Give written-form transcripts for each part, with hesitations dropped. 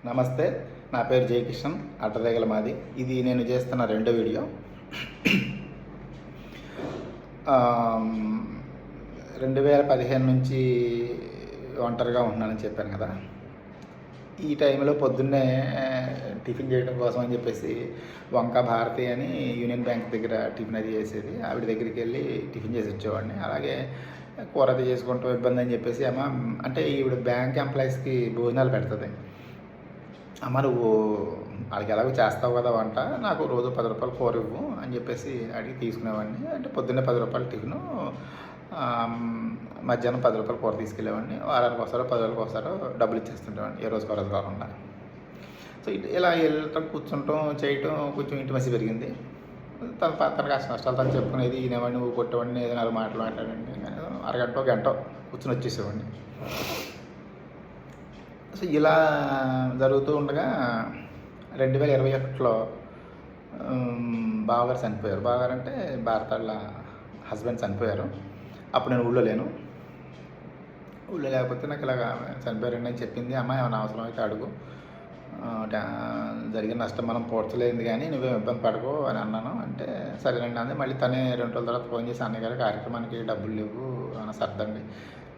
నమస్తే, నా పేరు జయకిషన్. అడ్డరేగల మాది. ఇది నేను చేస్తున్న రెండో వీడియో. 2015 నుంచి ఒంటరిగా ఉంటున్నానని చెప్పాను కదా. ఈ టైంలో పొద్దున్నే టిఫిన్ చేయడం కోసం అని చెప్పేసి వంక భారతి అని యూనియన్ బ్యాంక్ దగ్గర టిఫిన్ అది చేసేది. ఆవిడ దగ్గరికి వెళ్ళి టిఫిన్ చేసి వచ్చేవాడిని. అలాగే కూర అది చేసుకుంటూ ఇబ్బంది అని చెప్పేసి అమ్మ, అంటే ఈవిడ బ్యాంక్ ఎంప్లాయీస్కి భోజనాలు పెడుతుంది. అమ్మ, నువ్వు వాళ్ళకి ఎలాగో చేస్తావు కదా వంట, నాకు రోజు 10 రూపాయలు కూర ఇవ్వు అని చెప్పేసి అడిగి తీసుకునేవాడిని. అంటే పొద్దున్నే 10 రూపాయలు టిఫిను, మధ్యాహ్నం 10 రూపాయలు కూర తీసుకెళ్ళేవాడిని. వారానికి ఒకసారో 10 రోజులకు ఒకసారో డబ్బులు ఇచ్చేస్తుండేవాడిని, ఏ రోజు రోజు కాకుండా. సో ఇలా వెళ్ళటం, కూర్చుంటాం, చేయటం కొంచెం ఇంటిమసి పెరిగింది. తన కష్ట నష్టాలు తను చెప్పుకునేది. ఈయనవాడిని, నువ్వు కొట్టేవాడిని, ఏదైనా 4 మాటలు మాట్లాడండి, అరగంట గంట కూర్చొని వచ్చేసేవాడిని. సో ఇలా జరుగుతూ ఉండగా 2021లో బావగారు చనిపోయారు. బావగారు అంటే భారతాళ్ళ హస్బెండ్ చనిపోయారు. అప్పుడు నేను ఊళ్ళో లేను. ఊళ్ళో లేకపోతే నాకు ఇలాగ చనిపోయారండి అని చెప్పింది. అమ్మాయి ఏమైనా అవసరం అయితే అడుగు, జరిగిన నష్టం మనం పోడ్చలేదు కానీ నువ్వేం ఇబ్బంది పడకు అని అన్నాను. అంటే సరేనండి అంది. మళ్ళీ తనే 2 రోజుల తర్వాత ఫోన్ చేసి, అన్నయ్య గారి కార్యక్రమానికి డబ్బులు లేవు అని సర్దండి,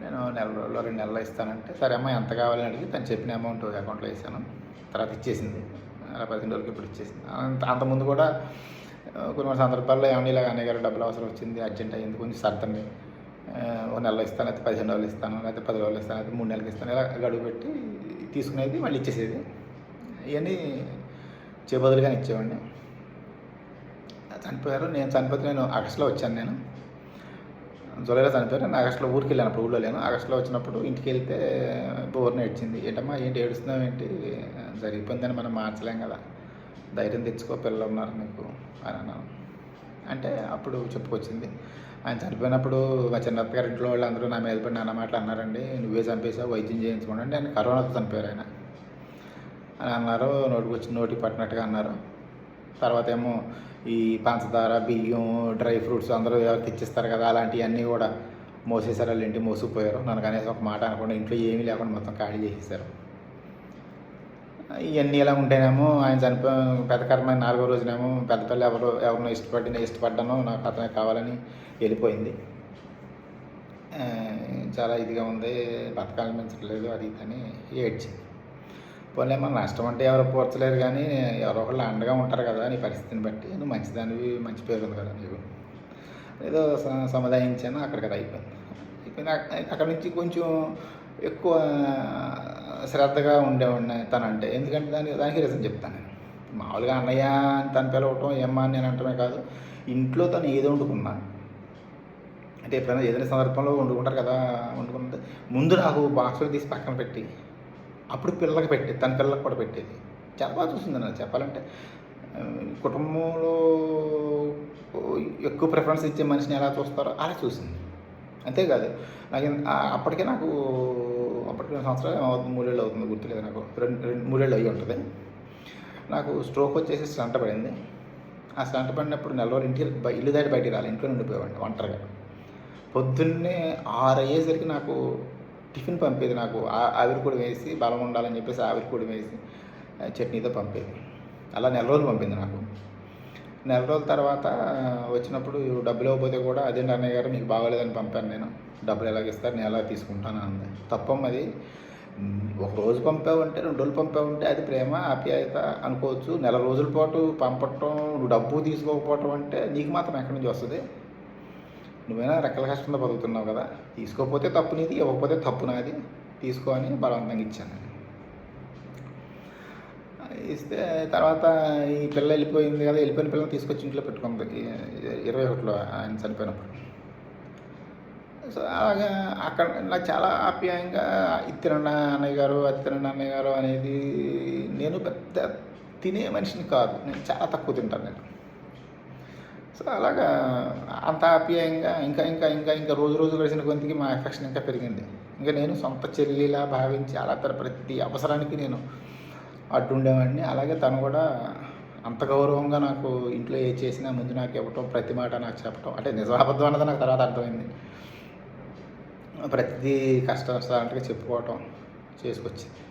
నేను 1 రోజుల్లో 2 నెలలు ఇస్తానంటే, సరే అమ్మ ఎంత కావాలని అడిగి తను చెప్పిన అమౌంట్ అకౌంట్లో వేసాను. తర్వాత ఇచ్చేసింది. అలా 15 రోజులకి ఇప్పుడు ఇచ్చేసింది. అంతకుముందు కూడా కొన్ని సందర్భాల్లో ఏమన్నా ఇలాగ అన్నయ్య గారు డబ్బులు అవసరం వచ్చింది, అర్జెంట్ అయ్యింది, కొంచెం సర్దండి, 1 నెలలో ఇస్తాను, అయితే 15 రోజులు ఇస్తాను, లేకపోతే 10 రోజులు ఇస్తాను, అయితే 3 నెలలకి ఇస్తాను, ఇలా గడువు పెట్టి తీసుకునేది, మళ్ళీ ఇచ్చేసేది. ఇవన్నీ చేయబదులుగానే ఇచ్చేవాడిని. చనిపోయారు. నేను చనిపోతే నేను ఆగస్టులో వచ్చాను. నేను జూలైలో చనిపోయారు. నేను ఆగస్టులో ఊరికి వెళ్ళాను. అప్పుడు ఊళ్ళో లేను. ఆగస్టులో వచ్చినప్పుడు ఇంటికి వెళ్తే బోర్ని ఏడ్చింది. ఏంటమ్మా, ఏంటి ఏడుస్తున్నావు, ఏంటి, జరిగిపోయిందని మనం మార్చలేం కదా, ధైర్యం తెచ్చుకో, పిల్లలు ఉన్నారు నీకు అని అన్నాను. అంటే అప్పుడు చెప్పుకొచ్చింది. ఆయన చనిపోయినప్పుడు మా చిన్నత్త గారి ఇంట్లో వాళ్ళు అందరూ నా మీద పడి నాన్న మాటలు అన్నారండి, నువ్వే చంపేసావు, వైద్యం చేయించుకోండి అంటే. ఆయన కరోనాతో చనిపోయారు ఆయన అని అన్నారు. నోటికి పట్టినట్టుగా అన్నారు. తర్వాత ఏమో ఈ పంచదార, బియ్యం, డ్రై ఫ్రూట్స్ అందరూ ఎవరు తెచ్చిస్తారు కదా, అలాంటివన్నీ కూడా మోసేసారు. వాళ్ళు ఇంటికి మోసుకుపోయారు. నన్ను కనీసం ఒక మాట అనకుండా ఇంట్లో ఏమీ లేకుండా మొత్తం ఖాళీ చేసేసారు. ఇవన్నీ ఇలా ఉంటేనేమో ఆయన చనిపోయి పెద్ద కర్మైన 4వ రోజునేమో పెద్ద పిల్ల ఎవరినో ఇష్టపడ్డానో నాకు అతనే కావాలని వెళ్ళిపోయింది. చాలా ఇదిగా ఉంది, బతకాలనిపించట్లేదు, అది అని ఏడ్చింది. పోలే, మన నష్టం అంటే ఎవరు పోర్చలేరు కానీ ఎవరో ఒకళ్ళు అండగా ఉంటారు కదా, నీ పరిస్థితిని బట్టి నువ్వు మంచిదానివి, మంచి పేరు ఉంది కదా నీకు, ఏదో సముదాయించాను. అక్కడికి అది అయిపోయింది. అక్కడి నుంచి కొంచెం ఎక్కువ శ్రద్ధగా ఉండేవాడిని తనంటే. ఎందుకంటే దానికి రీజన్ చెప్తాను నేను. మామూలుగా అన్నయ్య అని తను పిలవటం, ఏమ్మా అని నేను అంటమే కాదు, ఇంట్లో తను ఏదో వండుకున్నా అంటే ఎప్పుడైనా ఏదైనా సందర్భంలో వండుకుంటారు కదా, వండుకుంటే ముందు నాకు బాక్సులు తీసి పక్కన పెట్టి అప్పుడు పిల్లలకి పెట్టేది, తన పిల్లలకు కూడా పెట్టేది. చాలా బాగా చూసింది నాకు చెప్పాలంటే. కుటుంబంలో ఎక్కువ ప్రిఫరెన్స్ ఇచ్చే మనిషిని ఎలా చూస్తారో అలా చూసింది. అంతేకాదు, అప్పటికే 2 సంవత్సరాలు అవుతుంది, 3 ఏళ్ళు అవుతుంది, గుర్తులేదు నాకు, 3 ఏళ్ళు అయ్యి ఉంటుంది. నాకు స్ట్రోక్ వచ్చేసి స్టంట్ పడింది. ఆ స్టంట్ పడినప్పుడు 4 రోజులు ఇల్లు దాటి బయటికి రాలి, ఇంట్లో ఉండిపోయేవాడిని ఒంటరిగా. పొద్దున్నే 6 అయ్యేసరికి నాకు టిఫిన్ పంపేది. నాకు ఆవిరిపొడి వేసి, బలం ఉండాలని చెప్పేసి ఆవిరిపొడి వేసి చట్నీతో పంపేది. అలా 4 రోజులు పంపింది నాకు. 4 రోజుల తర్వాత వచ్చినప్పుడు డబ్బులు ఇవ్వకపోతే కూడా, అదేంటి అన్నయ్య గారు మీకు బాగోలేదని పంపాను నేను, డబ్బులు ఎలాగ ఇస్తారు, నేను ఎలా తీసుకుంటాను అంది. తప్పమ్మది. 1 రోజు పంపావంటే, 2 రోజులు పంపావంటే అది ప్రేమ, ఆప్యాయత అనుకోవచ్చు. 4 రోజుల పాటు పంపటం, నువ్వు డబ్బు తీసుకోకపోవటం అంటే నీకు మాత్రం ఎక్కడి నుంచి వస్తుంది? నువ్వైనా రెక్కల కష్టంతో బతుకుతున్నావు కదా, తీసుకోకపోతే తప్పు నీది, ఇవ్వకపోతే తప్పు నాది, తీసుకో అని బలవంతంగా ఇచ్చాను. ఇస్తే తర్వాత ఈ పిల్ల వెళ్ళిపోయింది కదా, వెళ్ళిపోయిన పిల్లలు తీసుకొచ్చి ఇంట్లో పెట్టుకుంది 21లో ఆయన చనిపోయినప్పుడు. సో అలాగా అక్కడ నాకు చాలా ఆప్యాయంగా తినండి అన్నయ్య గారు, అది తినండి అన్నయ్య గారు అనేది. నేను పెద్ద తినే మనిషిని కాదు, నేను చాలా తక్కువ తింటాను నేను. సో అలాగా అంత ఆప్యాయంగా ఇంకా ఇంకా ఇంకా ఇంకా రోజు రోజు గడిచిన కొద్దికి మా ఎఫెక్షన్ ఇంకా పెరిగింది. ఇంకా నేను సొంత చెల్లిలా భావించి అలా ప్రతి అవసరానికి నేను అడ్డుండేవాడిని. అలాగే తను కూడా అంత గౌరవంగా నాకు ఇంట్లో ఏ చేసినా ముందు నాకు ఇవ్వటం, ప్రతి మాట నాకు చెప్పటం, అంటే నిజం అబద్ధం అన్నది నాకు తర్వాత అర్థమైంది. ప్రతిదీ కష్ట నష్టాలంటే చెప్పుకోవటం చేసుకొచ్చింది.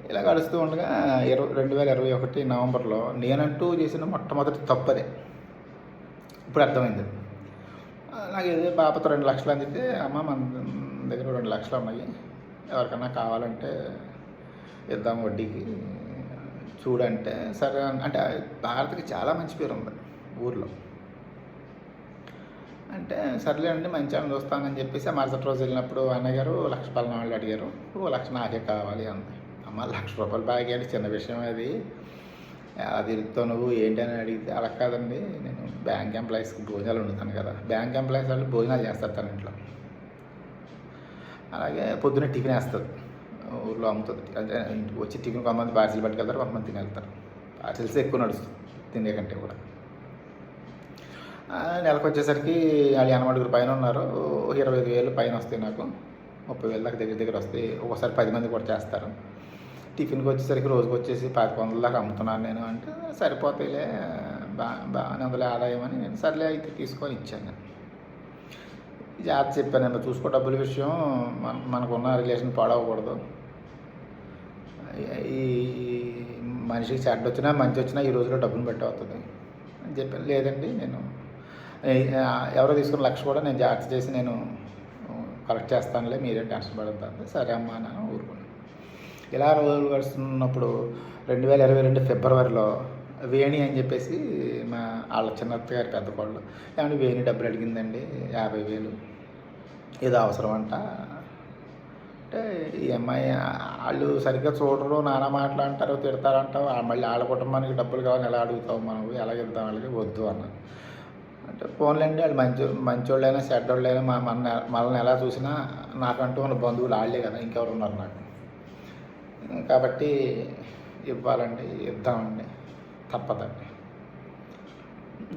ఇలా గడుస్తూ ఉండగా 2021 నవంబర్లో నేనంటూ చేసిన మొట్టమొదటి తప్పదే. ఇప్పుడు అర్థమైంది. నాకు ఏదో బాపత 2 లక్షలు అందితే, అమ్మ మన దగ్గర 2 లక్షలు ఉన్నాయి, ఎవరికన్నా కావాలంటే ఇద్దాం వడ్డీకి చూడంటే, సరే అంటే భారత్కి చాలా మంచి పేరు ఉంది ఊర్లో. అంటే సర్లే అండి మంచి అని చూస్తానని చెప్పేసి మరుసటి రోజు వెళ్ళినప్పుడు అన్నయ్య గారు 1,00,000 వాళ్ళు అడిగారు. 1,00,000 నాకే కావాలి అంది. అమ్మ ₹1,00,000 బ్యాగ్ అంటే చిన్న విషయం అది, అది ఇరుతావు నువ్వు ఏంటి అని అడిగితే, అలా కాదండి నేను బ్యాంక్ ఎంప్లాయీస్కి భోజనాలు వండుతాను కదా, బ్యాంక్ ఎంప్లాయీస్ వాళ్ళు భోజనాలు చేస్తారు తన ఇంట్లో, అలాగే పొద్దున్నే టిఫిన్ వేస్తుంది ఊళ్ళో అమ్ముతుంది. అంటే ఇంటికి వచ్చి టిఫిన్ కొంతమంది పార్సిల్ పట్టుకెళ్తారు, కొంతమంది తినేళ్తారు. పార్సిల్స్ ఎక్కువ నడుస్తుంది తినే కంటే కూడా. నెలకు వచ్చేసరికి వాళ్ళు 80 పైన ఉన్నారు, 25,000 పైన వస్తాయి, నాకు 30,000 దాకా దగ్గర దగ్గర వస్తాయి. ఒకసారి 10 మంది కూడా చేస్తారు. టిఫిన్కి వచ్చేసరికి రోజుకి వచ్చేసి 1,500 దాకా అమ్ముతున్నాను నేను అంటే, సరిపోతాయిలే బాగానే ఉందిలే ఆదాయం అని నేను సర్లే అయితే తీసుకొని ఇచ్చాను. నేను జాగ్రత్త చెప్పాను, చూసుకో డబ్బుల విషయం, మనకున్న రిలేషన్ పాడవకూడదు, ఈ మనిషికి చెడ్డ వచ్చినా మంచి వచ్చినా ఈ రోజులో డబ్బులు పెట్టవుతుంది అని చెప్పాను. లేదండి నేను ఎవరో తీసుకున్న 1,00,000 కూడా నేను జాగ్రత్త చేసి నేను కలెక్ట్ చేస్తానులే, మీరేం టెన్షన్ పడద్దు. సరే అమ్మా నేను ఊరుకున్నాను. ఇలా రోజులు గడుస్తున్నప్పుడు 2022 ఫిబ్రవరిలో వేణి అని చెప్పేసి వాళ్ళ చిన్నత్త గారి పెద్ద కోళ్ళు, ఏమంటే వేణి డబ్బులు అడిగిందండి 50,000 ఏదో అవసరం అంట అంటే, ఈ అమ్మాయి వాళ్ళు సరిగ్గా చూడరు, నానా మాటలు అంటారు, తిడతారంటావు, మళ్ళీ వాళ్ళ కుటుంబానికి డబ్బులు కావాలని ఎలా అడుగుతావు, మనం ఎలా వెళ్తాం వాళ్ళకి వద్దు అన్నాను. అంటే ఫోన్లండి వాళ్ళు మంచోళ్ళైనా చెడ్డోళ్ళైనా మనల్ని ఎలా చూసినా నాకంటూ ఉన్న బంధువులు వాళ్ళే కదా, ఇంకెవరు ఉన్నారు నాకు, కాబట్టి ఇవ్వాలండి, ఇద్దామండి, తప్పదండి.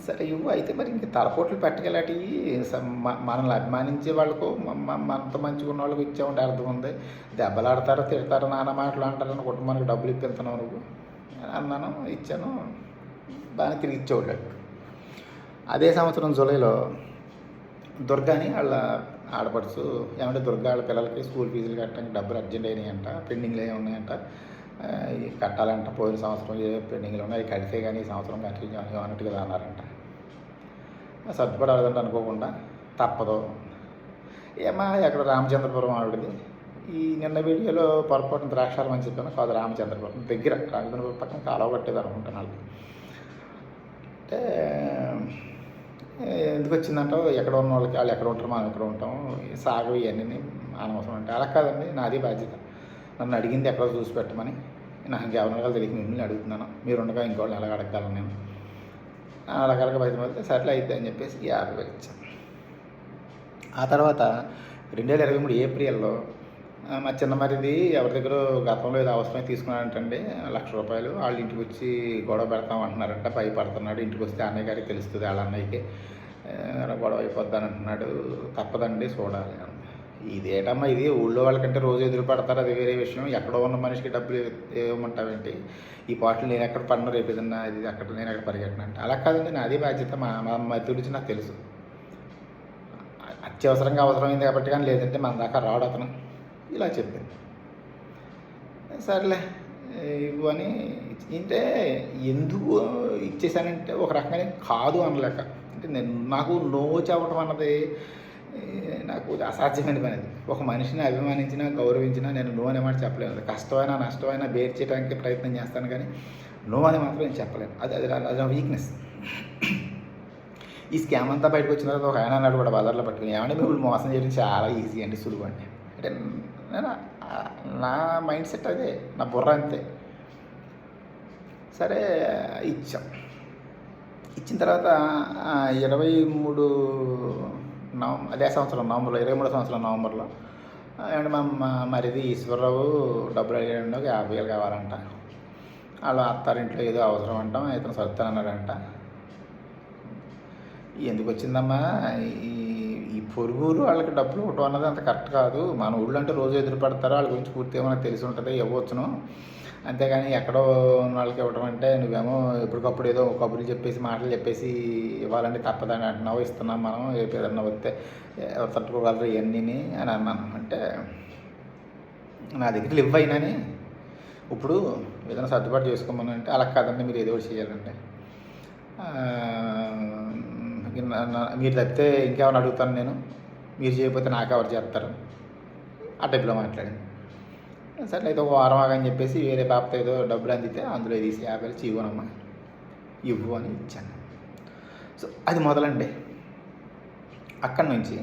సరే ఇవ్వు అయితే, మరి ఇంక తలపోట్లు పెట్టగలటి మనల్ని అభిమానించే వాళ్ళకు మనతో మంచిగా ఉన్న వాళ్ళకి ఇచ్చామంటే అర్థం ఉంది, దెబ్బలాడతారో తిడతారో నానా మాటలు అంటారని కుటుంబానికి డబ్బులు ఇప్పించున్నావు నువ్వు అన్నాను, ఇచ్చాను, బాగా తిరిగి ఇచ్చేవాళ్ళు. అదే సంవత్సరం జూలైలో దుర్గాని వాళ్ళ ఆడపడుచు, ఏమంటే దుర్గా వాళ్ళ పిల్లలకి స్కూల్ ఫీజులు కట్టడానికి డబ్బులు అర్జెంట్ అయినాయంట, పెండింగ్లు ఏమి ఉన్నాయంట, కట్టాలంట, పోయిన సంవత్సరం ఏ పెండింగ్లు ఉన్నాయి కడితే కానీ ఈ సంవత్సరం కంటిన్యూ అన్నట్టుగా అన్నారంట. సర్దుపడాలంటే అనుకోకుండా తప్పదు. ఏమా ఎక్కడ రామచంద్రపురం ఆవిడది, ఈ నిన్న వీడియోలో పొరపాటున ద్రాక్షారం అని చెప్పాను, కాదు రామచంద్రపురం దగ్గర, రామచంద్రపురం పక్కన కాలువ కట్టేది అనుకుంటున్నాను. అంటే ఎందుకు వచ్చిందంటావు, ఎక్కడ ఉన్న వాళ్ళకి వాళ్ళు ఎక్కడ ఉంటారు, మనం ఎక్కడ ఉంటాం, సాగు ఇవన్నీ అనవసరం అంటే, అలా కాదండి నాది బాధ్యత, నన్ను అడిగింది ఎక్కడో చూసి పెట్టమని, నాకు ఇంకెవరి తెలియక మిమ్మల్ని అడుగుతున్నాను, మీరు ఉండగా ఇంకోళ్ళని ఎలా అడగలను నేను, అడగలక బయటపడితే సర్లే అయితే అని చెప్పేసి 50,000 ఇచ్చాను. ఆ తర్వాత 2023 ఏప్రిల్లో మా చిన్న మరిది ఎవరి దగ్గర గతంలో ఏదో అవసరమే తీసుకున్నాడంటండి ₹1,00,000, వాళ్ళు ఇంటికి వచ్చి గొడవ పెడతాం అంటున్నారంట, భయపడుతున్నాడు, ఇంటికి వస్తే అన్నయ్య గారికి తెలుస్తుంది, వాళ్ళ అన్నయ్యకి గొడవ అయిపోద్దని అంటున్నాడు, తప్పదండి చూడాలి. ఇదేటమ్మా ఇది, ఊళ్ళో వాళ్ళకంటే రోజు ఎదురు పడతారు, అది వేరే విషయం, ఎక్కడో ఉన్న మనిషికి డబ్బులు ఏమంటావేంటి, ఈ పాటలు నేను ఎక్కడ పడినా రేపు ఏదన్నా ఇది అక్కడ నేను ఎక్కడ పరిగెట్టిన అంటే, అలా కాదండి నాది బాధ్యత, మా మధ్య గురించి నాకు తెలుసు, అత్యవసరంగా అవసరమైంది కాబట్టి, కానీ లేదంటే మన దాకా రావడం అతను, ఇలా చెప్పింది. సర్లే ఇవ్వు అని అంటే, ఎందుకు ఇచ్చేసానంటే ఒక రకంగా కాదు అనలేక, అంటే నాకు నో చెప్పడం అన్నది నాకు అసాధ్యమైన పని. అది ఒక మనిషిని అభిమానించినా గౌరవించినా నేను నో అనే మాట చెప్పలేను. కష్టమైనా నష్టమైనా బేర్ చేయడానికి ప్రయత్నం చేస్తాను, కానీ నో అని మాత్రం నేను చెప్పలేను. అది వీక్నెస్. ఈ స్కామ్ అంతా బయటకు వచ్చిన తర్వాత ఒక ఆయన అన్నాడు కూడా బజార్లో పట్టుకుని, ఏమంటే మిమ్మల్ని మోసం చేయడం చాలా ఈజీ అండి, సులువు అండి అంటే, నా మైండ్ సెట్ అదే, నా బుర్ర అంతే. సరే ఇచ్చాం. ఇచ్చిన తర్వాత 23 అదే సంవత్సరం నవంబర్లో, 23వ సంవత్సరం నవంబర్లో అండ్ మా మరిది ఈశ్వరరావు డబ్బులు అడిగాడు, 50,000 కావాలంట, వాళ్ళ అత్తారింట్లో ఏదో అవసరం అంటాం, ఇతను సర్తానన్నాడంట. ఎందుకు వచ్చిందమ్మా, ఈ పొరుగురు వాళ్ళకి డబ్బులు ఇవ్వటం అన్నది అంత కరెక్ట్ కాదు, మన ఊళ్ళో అంటే రోజు ఎదురు పడతారో వాళ్ళ గురించి పూర్తిగా మనకు తెలిసి ఉంటుంది, ఇవ్వచ్చును, అంతేగాని ఎక్కడో ఉన్న వాళ్ళకి ఇవ్వడం అంటే నువ్వేమో ఎప్పటికప్పుడు ఏదో కబుర్లు చెప్పేసి మాటలు చెప్పేసి ఇవ్వాలంటే తప్పదని అంటున్నావు, ఇస్తున్నాం మనం, రేపు ఏదన్నా వస్తే ఎవరు తట్టుకోగలరు ఇవన్నీ అని అన్నాను. అంటే నా దగ్గర ఇవ్వయినని ఇప్పుడు ఏదైనా సర్దుబాటు చేసుకోమని అంటే అలా కాదండి, మీరు ఏదో ఒకటి చేయాలంటే మీరు తప్పితే ఇంకెవరిని అడుగుతాను నేను, మీరు చేయకపోతే నాకెవరు చేస్తారు, ఆ టైప్లో మాట్లాడింది. సరే అయితే ఒక వారం ఆగని చెప్పేసి వేరే పాపతో ఏదో డబ్బులు అందితే అందులో తీసి 50 ఇవ్వనమ్మా, ఇవ్వు అని ఇచ్చాను. సో అది మొదలండి. అక్కడి నుంచి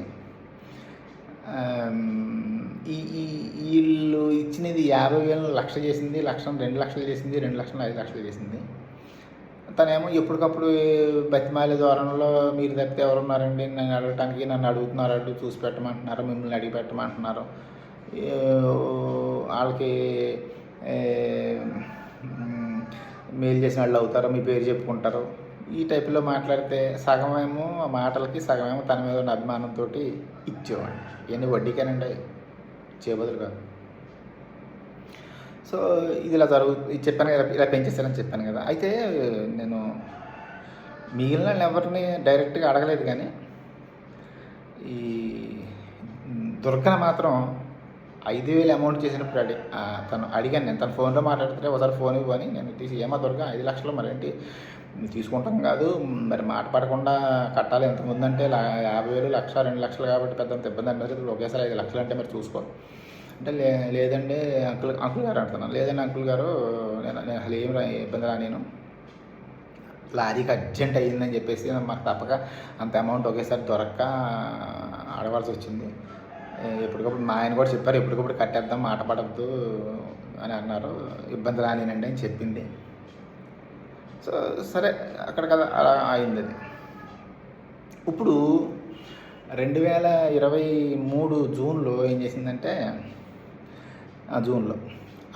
ఈ ఈ వీళ్ళు ఇచ్చినది 50,000 లక్ష చేసింది, 2,00,000 చేసింది, 2,00,000 5,00,000 చేసింది. తనేమో ఎప్పటికప్పుడు బతిమాలే ధోరణిలో మీరు తప్పితే ఎవరున్నారండి నన్ను అడగటానికి, నన్ను అడుగుతున్నారు, చూసి పెట్టమంటున్నారు, మిమ్మల్ని అడిగి పెట్టమంటున్నారు, వాళ్ళకి మేలు చేసిన వాళ్ళు అవుతారు, మీ పేరు చెప్పుకుంటారు, ఈ టైప్లో మాట్లాడితే సగమేమో మాటలకి, సగమేమో తన మీద ఉన్న అభిమానంతో ఇచ్చేవాడిని. ఇవన్నీ వడ్డీకేనండి, చేయబదులు కాదు. సో ఇది ఇలా ఇది చెప్పాను కదా, ఇలా పెంచేస్తారని చెప్పాను కదా. అయితే నేను మిగిలిన ఎవరిని డైరెక్ట్గా అడగలేదు, కానీ ఈ దుర్గన మాత్రం 5,000 అమౌంట్ చేసినప్పుడు తను అడిగాను. నేను తన ఫోన్లో మాట్లాడితే ఒకసారి ఫోన్ ఇవ్వని నేను తీసి, ఏమో దుర్గా 5 లక్షలు మరేంటి తీసుకుంటాం కాదు, మరి మాట పడకుండా కట్టాలి, ఎంతమంది అంటే 50,000, 1,00,000, 2,00,000 కాబట్టి పెద్ద ఇబ్బంది అనిపిస్తుంది, ఒకేసారి 5 లక్షలు అంటే మరి చూసుకో అంటే, లేదండి అంకుల్ గారు అంటున్నాను, లేదండి అంకుల్ గారు నేను అసలు ఏం ఇబ్బంది రా, నేను లారీకి అర్జెంట్ అయ్యిందని చెప్పేసి మాకు తప్పక అంత అమౌంట్ ఒకేసారి దొరక్క అడగాల్సి వచ్చింది. ఎప్పటికప్పుడు మా ఆయన కూడా చెప్పారు, ఎప్పటికప్పుడు కట్టేద్దాం, మాట పడద్దు అని అన్నారు, ఇబ్బంది రానినండి అని చెప్పింది. సో సరే అక్కడ కదా అలా అయింది. అది ఇప్పుడు 2023 జూన్లో ఏం చేసిందంటే, జూన్లో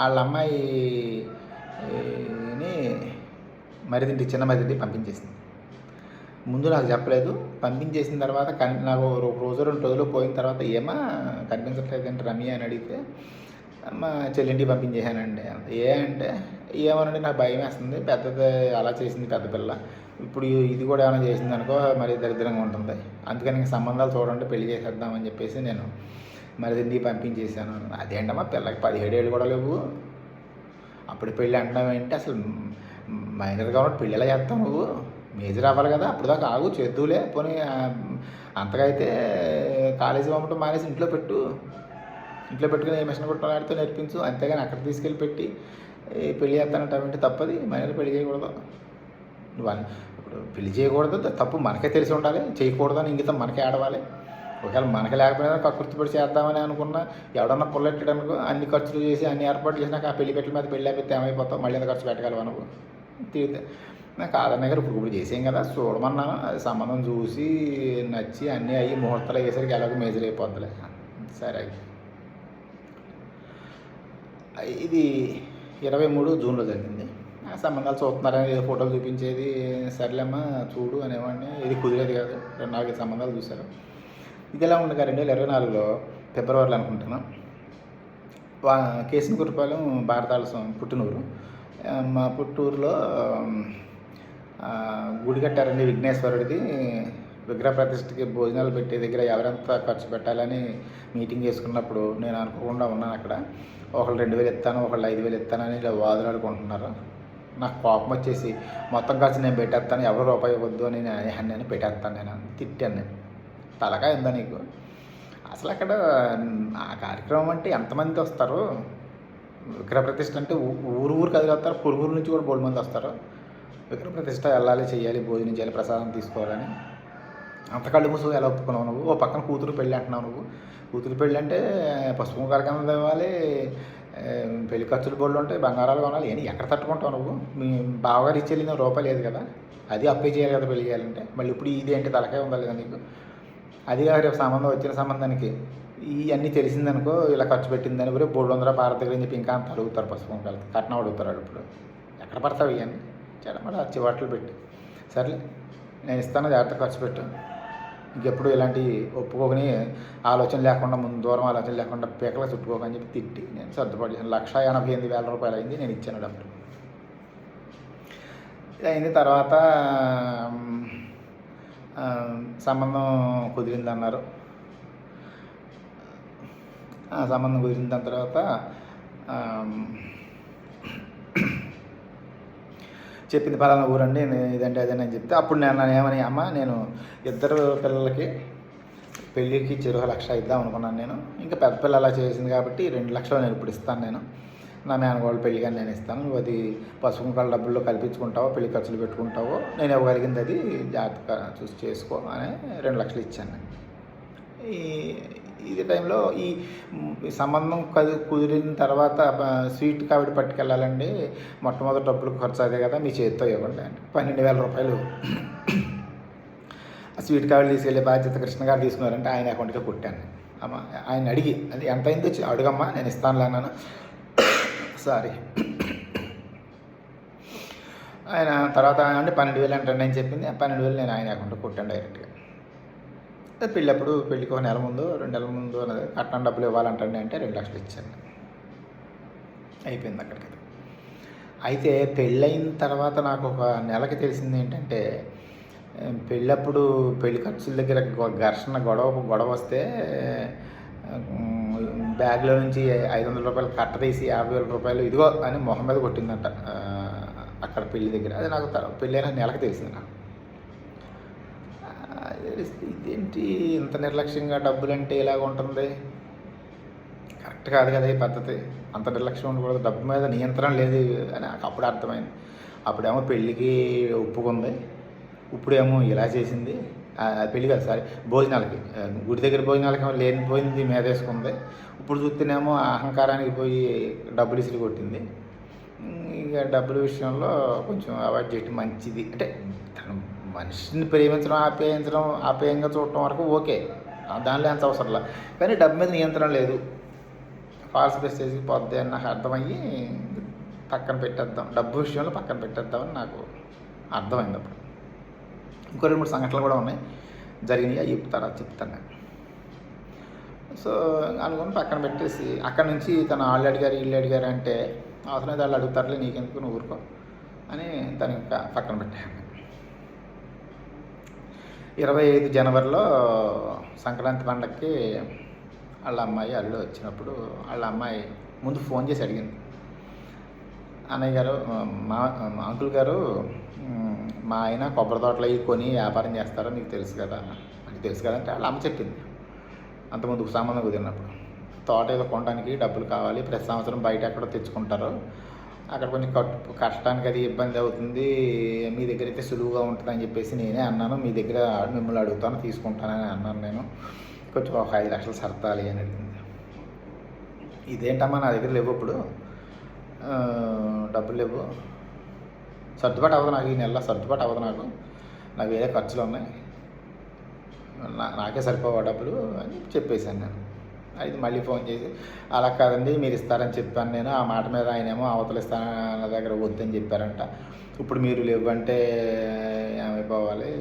వాళ్ళ అమ్మాయిని మరిదింటి, చిన్న మరిదింటికి పంపించేసింది. ముందు నాకు చెప్పలేదు. పంపించేసిన తర్వాత నాకు ఒక రోజు 2 రోజులు పోయిన తర్వాత, ఏమా కనిపించట్లేదంటే రమ్య అని అడిగితే, మా చెల్లింటికి పంపించేశానండి. అంటే ఏమనండి, నాకు భయం వేస్తుంది, పెద్దది అలా చేసింది పెద్ద పిల్ల, ఇప్పుడు ఇది కూడా ఏమైనా చేసింది అనుకో మరి దరిద్రంగా ఉంటుంది, అందుకని ఇంక సంబంధాలు చూడండి, పెళ్లి చేసేద్దామని చెప్పేసి నేను మరిదింటికి పంపించేశాను. అదేంటమ్మా, పిల్లకి 17 ఏళ్ళు కూడా లేవు, అప్పుడు పెళ్ళి అంటున్నావేంటి, అసలు మైనర్గా ఉన్నట్టు పెళ్ళి ఎలా చేస్తావు నువ్వు, మేజర్ అవ్వాలి కదా, అప్పుడు దాకా ఆగు, చేద్దులే, పోనీ అంతగా అయితే కాలేజీ పంపడం మానేసి ఇంట్లో పెట్టుకుని మిషన్ కుట్టడం నేర్పించు, అంతేగాని అక్కడ తీసుకెళ్ళి పెట్టి పెళ్లి చేస్తానంటే తప్పది, మైనర్ పెళ్లి చేయకూడదు. నువ్వు ఇప్పుడు పెళ్లి చేయకూడదు తప్పు మనకే తెలిసి ఉండాలి, చేయకూడదని ఇంగితం మనకే ఆడవాలి. ఒకవేళ మనకి లేకపోయినా కక్కుర్తిపడి చేద్దామని అనుకున్నా, ఎవడన్నా పుల్లెట్టడానికి అన్ని ఖర్చులు చేసి అన్ని ఏర్పాట్లు చేసినాక ఆ పెళ్లి పెట్టల మీద పెళ్ళి అయిపోతే ఏమైపోతావు, మళ్ళీ ఎంత ఖర్చు పెట్టగలవా నువ్వు, తీరితే నాకు కాదన్న గారు ఇప్పుడు చేసాం కదా చూడమన్నాను, అది సంబంధం చూసి నచ్చి అన్నీ అయ్యి ముహూర్తాలు అయ్యేసరికి ఎలాగో మేజర్ అయిపోద్దిలే, సరే. ఇది 23 జూన్లో జరిగింది. ఆ సంబంధాలు చూస్తున్నారని ఏదో ఫోటోలు చూపించేది, సర్లేమ్మా చూడు అనేవాడిని, ఇది కుదిరేది కాదు. 4 సంబంధాలు చూశారు. ఇది ఎలా ఉండగా 2024లో ఫిబ్రవరిలో అనుకుంటున్నాను, కేశనకురపాలెం భారతాళ పుట్టినూరు, మా పుట్టూరులో గుడి కట్టారండి విఘ్నేశ్వరుడిది. విగ్రహ ప్రతిష్ఠకి భోజనాలు పెట్టే దగ్గర ఎవరెంత ఖర్చు పెట్టాలని మీటింగ్ చేసుకున్నప్పుడు నేను అనుకోకుండా ఉన్నాను అక్కడ. ఒకళ్ళు 2,000 ఇస్తాను, ఒకళ్ళు 5,000 ఇస్తానని ఇలా వాదులాడుకుంటున్నారు. నాకు కోపం వచ్చేసి మొత్తం ఖర్చు నేను పెట్టేస్తాను, ఎవరు రూపాయి ఇవ్వద్దు అని నేను పెట్టేస్తాను, నేను తిట్టాను. నేను తలకాయ ఉందా నీకు, అసలు అక్కడ ఆ కార్యక్రమం అంటే ఎంతమంది వస్తారు, విగ్రహ ప్రతిష్ఠ అంటే ఊరు కదిలిస్తారు, పొరుగురు నుంచి కూడా బోల్డ్ మంది వస్తారు. విగ్రహ ప్రతిష్ఠ వెళ్ళాలి, చేయాలి, భోజనం చేయాలి, ప్రసాదం తీసుకోవాలని అంత కళ్ళు మూసు ఎలా ఒప్పుకున్నావు నువ్వు. ఓ పక్కన కూతురు పెళ్ళి అంటున్నావు నువ్వు. కూతురు పెళ్ళి అంటే పసుపు కార్యక్రమం ఇవ్వాలి, పెళ్లి ఖర్చులు బోళ్ళు ఉంటాయి, బంగారాలు కొనాలి, ఏమి ఎక్కడ తట్టుకుంటావు నువ్వు. మీ బావగారు ఇచ్చేళ్ళిన రూపాయలు లేదు కదా, అది అప్పే చేయాలి కదా పెళ్లి చేయాలంటే. మళ్ళీ ఇప్పుడు ఇది అంటే తలకాయ ఉందా లేదా నీకు. అది కాదు రేపు సంబంధం వచ్చిన సంబంధానికి ఇవన్నీ తెలిసిందనుకో, ఇలా ఖర్చు పెట్టిందని రేపు 300 భారత దగ్గర చెప్పి ఇంకా అంత అడుగుతారు, పసుపు కలిపి కట్నం అడుగుతారు. ఇప్పుడు ఎక్కడ పడతావు ఇవన్నీ చెడమడ చివాట్లు పెట్టి, సర్లే నేను ఇస్తాను జాగ్రత్త ఖర్చు పెట్టు, ఇంకెప్పుడు ఇలాంటి ఒప్పుకోకని ఆలోచన లేకుండా, ముందు దూరం ఆలోచన లేకుండా పీకలా చుట్టుకోకని చెప్పి తిట్టి నేను సర్దుబాటు చేశాను. 1,88,000 రూపాయలు అయింది, నేను ఇచ్చాను డబ్బులు. ఇది అయింది. తర్వాత సంబంధం కుదిరిందన్నారు. సంబంధం కుదిరిన తర్వాత చెప్పింది పలానా ఊరండి ఇదండి అదని అని చెప్తే అప్పుడు నేను ఏమని అమ్మ నేను ఇద్దరు పిల్లలకి పెళ్ళికి చెరువు 1,00,000 ఇద్దాం అనుకున్నాను నేను. ఇంకా పెద్ద పిల్ల అలా చేసింది కాబట్టి 2,00,000 నేను ఇప్పుడు ఇస్తాను. నేను నా మేనగోళ్ళ పెళ్ళి కానీ నేను ఇస్తాను. నువ్వు అది పసుపు కుంకాల డబ్బుల్లో కల్పించుకుంటావో పెళ్లి ఖర్చులు పెట్టుకుంటావో నేను ఇవ్వగలిగింది అది జాగ్రత్తగా చూసి చేసుకో అని 2,00,000 ఇచ్చాను నేను. ఇదే టైంలో ఈ సంబంధం కుదిరిన తర్వాత స్వీట్ కావిడి పట్టుకెళ్ళాలండి, మొట్టమొదటి డబ్బులు ఖర్చు అదే కదా మీ చేతితో ఇవ్వండి అంటే 12,000 రూపాయలు ఆ స్వీట్ కావిడి తీసుకెళ్ళే బాధ్యత కృష్ణ గారు తీసుకున్నారంటే ఆయన అకౌంట్గా కొట్టాను. అమ్మ ఆయన అడిగి అది ఎంత అయిందో అడుగమ్మా నేను ఇస్తానులే అన్నాను. సారీ ఆయన తర్వాత అంటే 12,000 అంటే నేను చెప్పింది 12,000 నేను ఆయన అకౌంట్లో కొట్టాను డైరెక్ట్గా. పెళ్ళప్పుడు పెళ్ళికి 1 నెల ముందు 2 నెలల ముందు అన్నది కట్నం డబ్బులు ఇవ్వాలంటండి అంటే 2,00,000 ఇచ్చాను. అయిపోయింది అక్కడికి. అయితే పెళ్ళయిన తర్వాత నాకు ఒక నెలకి తెలిసింది ఏంటంటే పెళ్ళప్పుడు పెళ్లి ఖర్చుల దగ్గర ఘర్షణ గొడవ వస్తే బ్యాగ్లో నుంచి 500 రూపాయలు కట్ట తీసి 50,000 రూపాయలు ఇదిగో అని మొహం మీద కొట్టిందంట అక్కడ పెళ్లి దగ్గర. అది నాకు పెళ్ళైన నెలకి తెలిసింది. నాకు ఇదేంటి ఇంత నిర్లక్ష్యంగా డబ్బులంటే ఇలాగ ఉంటుంది, కరెక్ట్ కాదు కదా ఈ పద్ధతి, అంత నిర్లక్ష్యం ఉండకూడదు, డబ్బు మీద నియంత్రణ లేదు అని నాకు అప్పుడు అర్థమైంది. అప్పుడేమో పెళ్ళికి ఒప్పుకుంది, ఇప్పుడేమో ఇలా చేసింది. పెళ్ళి కాదు సారీ భోజనాలకి, గుడి దగ్గర భోజనాలకి లేనిపోయింది మీద వేసుకుంది. ఇప్పుడు చూస్తేనేమో అహంకారానికి పోయి డబ్బులు ఇసిరి కొట్టింది. ఇక డబ్బుల విషయంలో కొంచెం అవాయిడ్ చేయడం మంచిది. అంటే తను మనిషిని ప్రేమించడం ఆప్యాయంగా చూడటం వరకు ఓకే, దానిలో ఎంత అవసరంలా, కానీ డబ్బు మీద నియంత్రణ లేదు, ఫాల్స్ ప్రెస్టేజ్కి పోద్ది అని నాకు అర్థమయ్యి పక్కన పెట్టేద్దాం, డబ్బు విషయంలో పక్కన పెట్టేద్దామని నాకు అర్థమైంది. అప్పుడు ఇంకో 2-3 సంఘటనలు కూడా ఉన్నాయి జరిగినాయి, అవి చెప్తాను నేను. సో అనుకుని పక్కన పెట్టేసి అక్కడి నుంచి తను వాళ్ళు అడిగారు వీళ్ళు అడిగారు అంటే అవసరమైతే వాళ్ళు అడుగుతారులే నీకెందుకు నువ్వు ఊరుకో అని తను ఇంకా పక్కన పెట్టాను. 25 జనవరిలో సంక్రాంతి పండగకి వాళ్ళ అమ్మాయి అల్లుడు వచ్చినప్పుడు వాళ్ళ అమ్మాయి ముందు ఫోన్ చేసి అడిగింది, అన్నయ్య గారు మా అంకుల్ గారు మా ఆయన కొబ్బరి తోటలు అవి కొని వ్యాపారం చేస్తారో మీకు తెలుసు కదా, నాకు తెలుసు కదా అంటే వాళ్ళ అమ్మ చెప్పింది. అంతకుముందు సంబంధం కుదిరినప్పుడు తోట ఏదో కొనడానికి డబ్బులు కావాలి, ప్రతి సంవత్సరం బయట ఎక్కడో తెచ్చుకుంటారు, అక్కడ కొంచెం కట్టడానికి అది ఇబ్బంది అవుతుంది, మీ దగ్గర అయితే సులువుగా ఉంటుందని చెప్పేసి నేనే అన్నాను, మీ దగ్గర మిమ్మల్ని అడుగుతాను తీసుకుంటానని అన్నాను. నేను కొంచెం ఒక 5 లక్షలు సర్దాలి అని అడిగింది. ఇదేంటమ్మా నా దగ్గర లేవు, ఇప్పుడు డబ్బులు లేవు, సర్దుబాటు అవ్వదు నాకు, ఈ నెలలో సర్దుబాటు అవ్వదు నాకు వేరే ఖర్చులు ఉన్నాయి, నాకే సరిపోవా డబ్బులు అని చెప్పేశాను నేను. అది మళ్ళీ ఫోన్ చేసి అలా కాదండి మీరు ఇస్తారని చెప్పాను నేను, ఆ మాట మీద ఆయనేమో అవతల ఇస్తాను నా దగ్గర వద్దని చెప్పారంట, ఇప్పుడు మీరు లేవంటే ఏమైపోవాలి,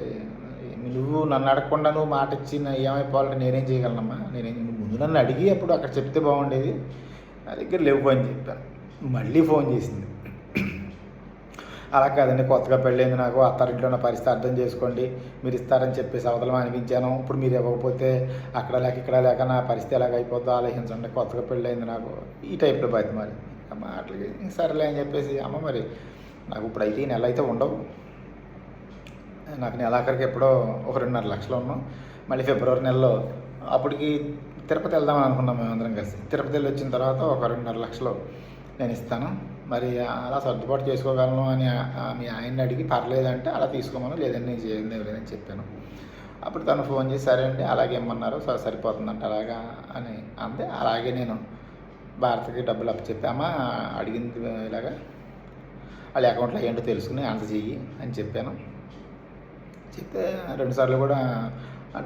నువ్వు నన్ను అడగకుండా నువ్వు మాట ఇచ్చి ఏమైపోవాలంటే నేనేం చేయగలనమ్మా, ముందు నన్ను అడిగి అప్పుడు అక్కడ చెప్తే బాగుండేది, నా దగ్గర లేవు అని చెప్పాను. మళ్ళీ ఫోన్ చేసింది, అలా కాదండి కొత్తగా పెళ్ళైంది నాకు, అత్తారింట్లో ఉన్న పరిస్థితి అర్థం చేసుకోండి, మీరు ఇస్తారని చెప్పేసి అవతలం అనిపించాను, ఇప్పుడు మీరు ఇవ్వకపోతే అక్కడ లేక ఇక్కడ లేక నా పరిస్థితి ఎలాగ అయిపోద్దో ఆలోచించండి, కొత్తగా పెళ్ళైంది నాకు, ఈ టైప్లో బాధ్యత మరి అమ్మ అట్లకి సరేలే అని చెప్పేసి అమ్మ మరి నాకు ఇప్పుడు అయితే ఈ నెల అయితే ఉండవు, నాకు నెలాఖరికి ఎప్పుడో ఒక 2.5 లక్షలు ఉన్నాం, మళ్ళీ ఫిబ్రవరి నెలలో అప్పటికి తిరుపతి వెళ్దామని అనుకున్నాం మేమందరం కలిసి, తిరుపతి వెళ్ళి వచ్చిన తర్వాత ఒక 2.5 లక్షలు నేను ఇస్తాను, మరి అలా సర్దుబాటు చేసుకోగలను అని మీ ఆయన్ని అడిగి పర్లేదంటే అలా తీసుకోమను, లేదండి నేను చేయండి లేదని చెప్పాను. అప్పుడు తను ఫోన్ చేసి సరే అండి అలాగే ఇమ్మన్నారు, సరిపోతుందంట అలాగా అని అంతే. అలాగే నేను భారత్కి డబ్బులు అప్పచెప్పామా, అడిగింది ఇలాగా వాళ్ళ అకౌంట్లో ఏంటో తెలుసుకుని అంత చెయ్యి అని చెప్పాను. చెప్తే 2 సార్లు కూడా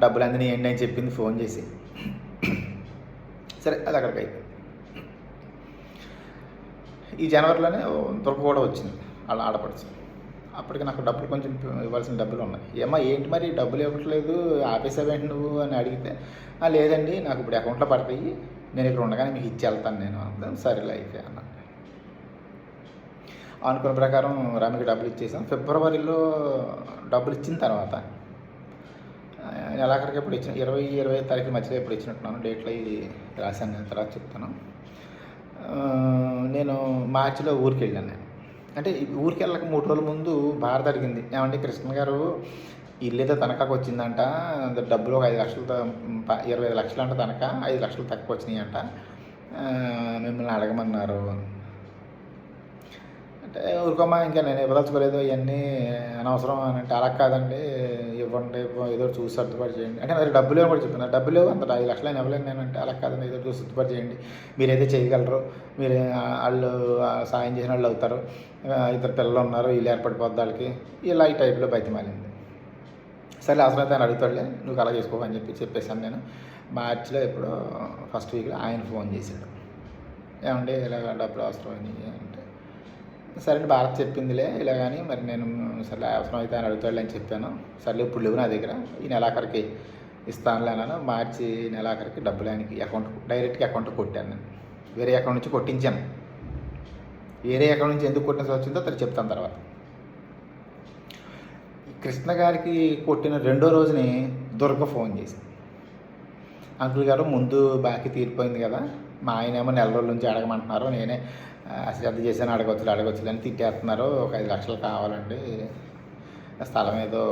డబ్బులు అందినాయి ఏంటి అని చెప్పింది ఫోన్ చేసి. సరే అది అక్కడికి అయిపోయింది. ఈ జనవరిలోనే దుర్గ కూడా వచ్చింది వాళ్ళ ఆడపడుచు. అప్పటికి నాకు డబ్బులు కొంచెం ఇవ్వాల్సిన డబ్బులు ఉన్నాయి. ఏమ్మా ఏంటి మరి డబ్బులు ఇవ్వట్లేదు ఆపేసావేంటి నువ్వు అని అడిగితే లేదండి నాకు ఇప్పుడు అకౌంట్లో పడతాయి, నేను ఇక్కడ ఉండగానే మీకు ఇచ్చి వెళ్తాను నేను అంతా. సరేలే అయితే అన్న అనుకున్న ప్రకారం రమ్యకి డబ్బులు ఇచ్చేసాం. ఫిబ్రవరిలో డబ్బులు ఇచ్చిన తర్వాత నెలాఖరికి ఎప్పుడు ఇచ్చిన 20-25 తారీఖు మధ్యలో ఎప్పుడు ఇచ్చినట్టున్నాను, డేట్లో ఇది రాశాను నేను తర్వాత చెప్తాను. నేను మార్చిలో ఊరికి వెళ్ళాను నేను, అంటే ఊరికి వెళ్ళక 3 రోజుల ముందు భారత అడిగింది, ఏమంటే కృష్ణ గారు ఇల్లు ఏదో తనఖాకు వచ్చిందంట, డబ్బులు ఒక 5 లక్షలు 25 లక్షలు అంట తనఖా, 5 లక్షలు తక్కువ వచ్చినాయి అంట, మిమ్మల్ని అడగమన్నారు అంటే, ఊరుకోమ్మా ఇంకా నేను ఇవ్వదలుచుకోలేదు, ఇవన్నీ అనవసరం అని అంటే, అలా కాదండి ఇవ్వండి ఏదో చూసి సర్దుబాటు చేయండి అంటే, మరి డబ్బులు కూడా చెప్పాను, డబ్బులు అంత 5 లక్షలు అయినా ఇవ్వలేను నేను అంటే, అలా కాదండి ఏదో చూసి సర్దుబాటు చేయండి, మీరైతే చేయగలరు, మీరు వాళ్ళు సాయం చేసిన వాళ్ళు అవుతారు, 2 పిల్లలు ఉన్నారు, వీళ్ళు ఏర్పడిపోద్ది వాళ్ళకి, ఇలా ఈ టైప్లో బతిమాలింది. సరే అవసరమైతే ఆయన అడుగుతాడులే, నువ్వు అలా చేసుకో అని చెప్పేసాను నేను. మార్చిలో ఎప్పుడో ఫస్ట్ వీక్లో ఆయన ఫోన్ చేశాడు, ఏమండి ఇలాగ డబ్బులు అవసరమని అంటే, సరే అండి భారత్ చెప్పిందిలే ఇలా, కానీ మరి నేను సరే అవసరం అయితే ఆయన అడుగుతాడులే అని చెప్పాను. సర్లే ఇప్పుడు లేవు నా దగ్గర, ఈ నెలాఖరికి ఇస్తానులే అన్నాను. మార్చి నెలాఖరికి డబ్బులు ఆయనకి డైరెక్ట్గా అకౌంట్ కొట్టాను నేను, వేరే అకౌంట్ నుంచి కొట్టించాను. వేరే అకౌంట్ నుంచి ఎందుకు కొట్టిన వచ్చిందో తను చెప్తాను తర్వాత. కృష్ణ గారికి కొట్టిన 2వ రోజుని దుర్గ ఫోన్ చేసింది, అంకుల్ గారు ముందు బాకీ తీరిపోయింది కదా, మా ఆయన ఏమో నెల రోజుల నుంచి అడగమంటున్నారు, నేనే అశ్రద్ధ చేశాను, అడగొచ్చులు అని తిట్టేస్తున్నారు, ఒక 5 లక్షలు కావాలండి, స్థలం ఏదో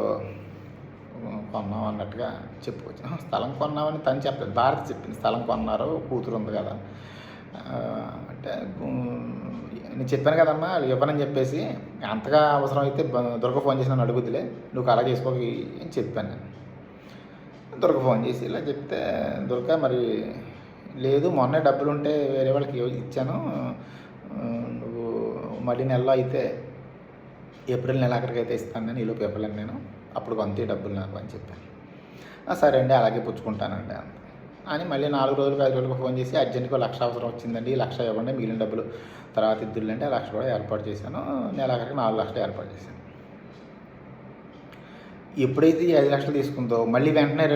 కొన్నాం అన్నట్టుగా చెప్పుకోవచ్చు. స్థలం కొన్నామని తను చెప్పలేదు, భారత్ చెప్పింది స్థలం కొన్నారు, కూతురు ఉంది కదా అంటే, నేను చెప్పాను కదమ్మా ఇవ్వనని చెప్పేసి, అంతగా అవసరం అయితే దుర్గ ఫోన్ చేసి నన్ను అడుగుద్దిలే, నువ్వు అలా చేసుకోకి అని చెప్పాను నేను. దుర్గ ఫోన్ చేసి ఇలా చెప్తే, దుర్గ మరి లేదు మొన్నే డబ్బులు ఉంటే వేరే వాళ్ళకి ఇచ్చాను, నువ్వు మళ్ళీ నెలలో అయితే ఏప్రిల్ నెలాఖరికి అయితే ఇస్తాను నేను, ఈలోపు ఇవ్వలేను నేను, అప్పుడు కొంత డబ్బులు నాకు అని చెప్పాను. సరే అండి అలాగే పుచ్చుకుంటానండి అని మళ్ళీ 4 రోజులకు 5 రోజులకు ఫోన్ చేసి, అర్జెంట్గా 1,00,000 అవసరం వచ్చిందండి, 1,00,000 ఇవ్వండి, మిగిలిన డబ్బులు తర్వాత ఇద్దులు అంటే 1,00,000 కూడా ఏర్పాటు చేశాను. నెలాఖరికి 4,00,000 ఏర్పాటు చేశాను. ఎప్పుడైతే ఈ 5 లక్షలు తీసుకుందో మళ్ళీ వెంటనే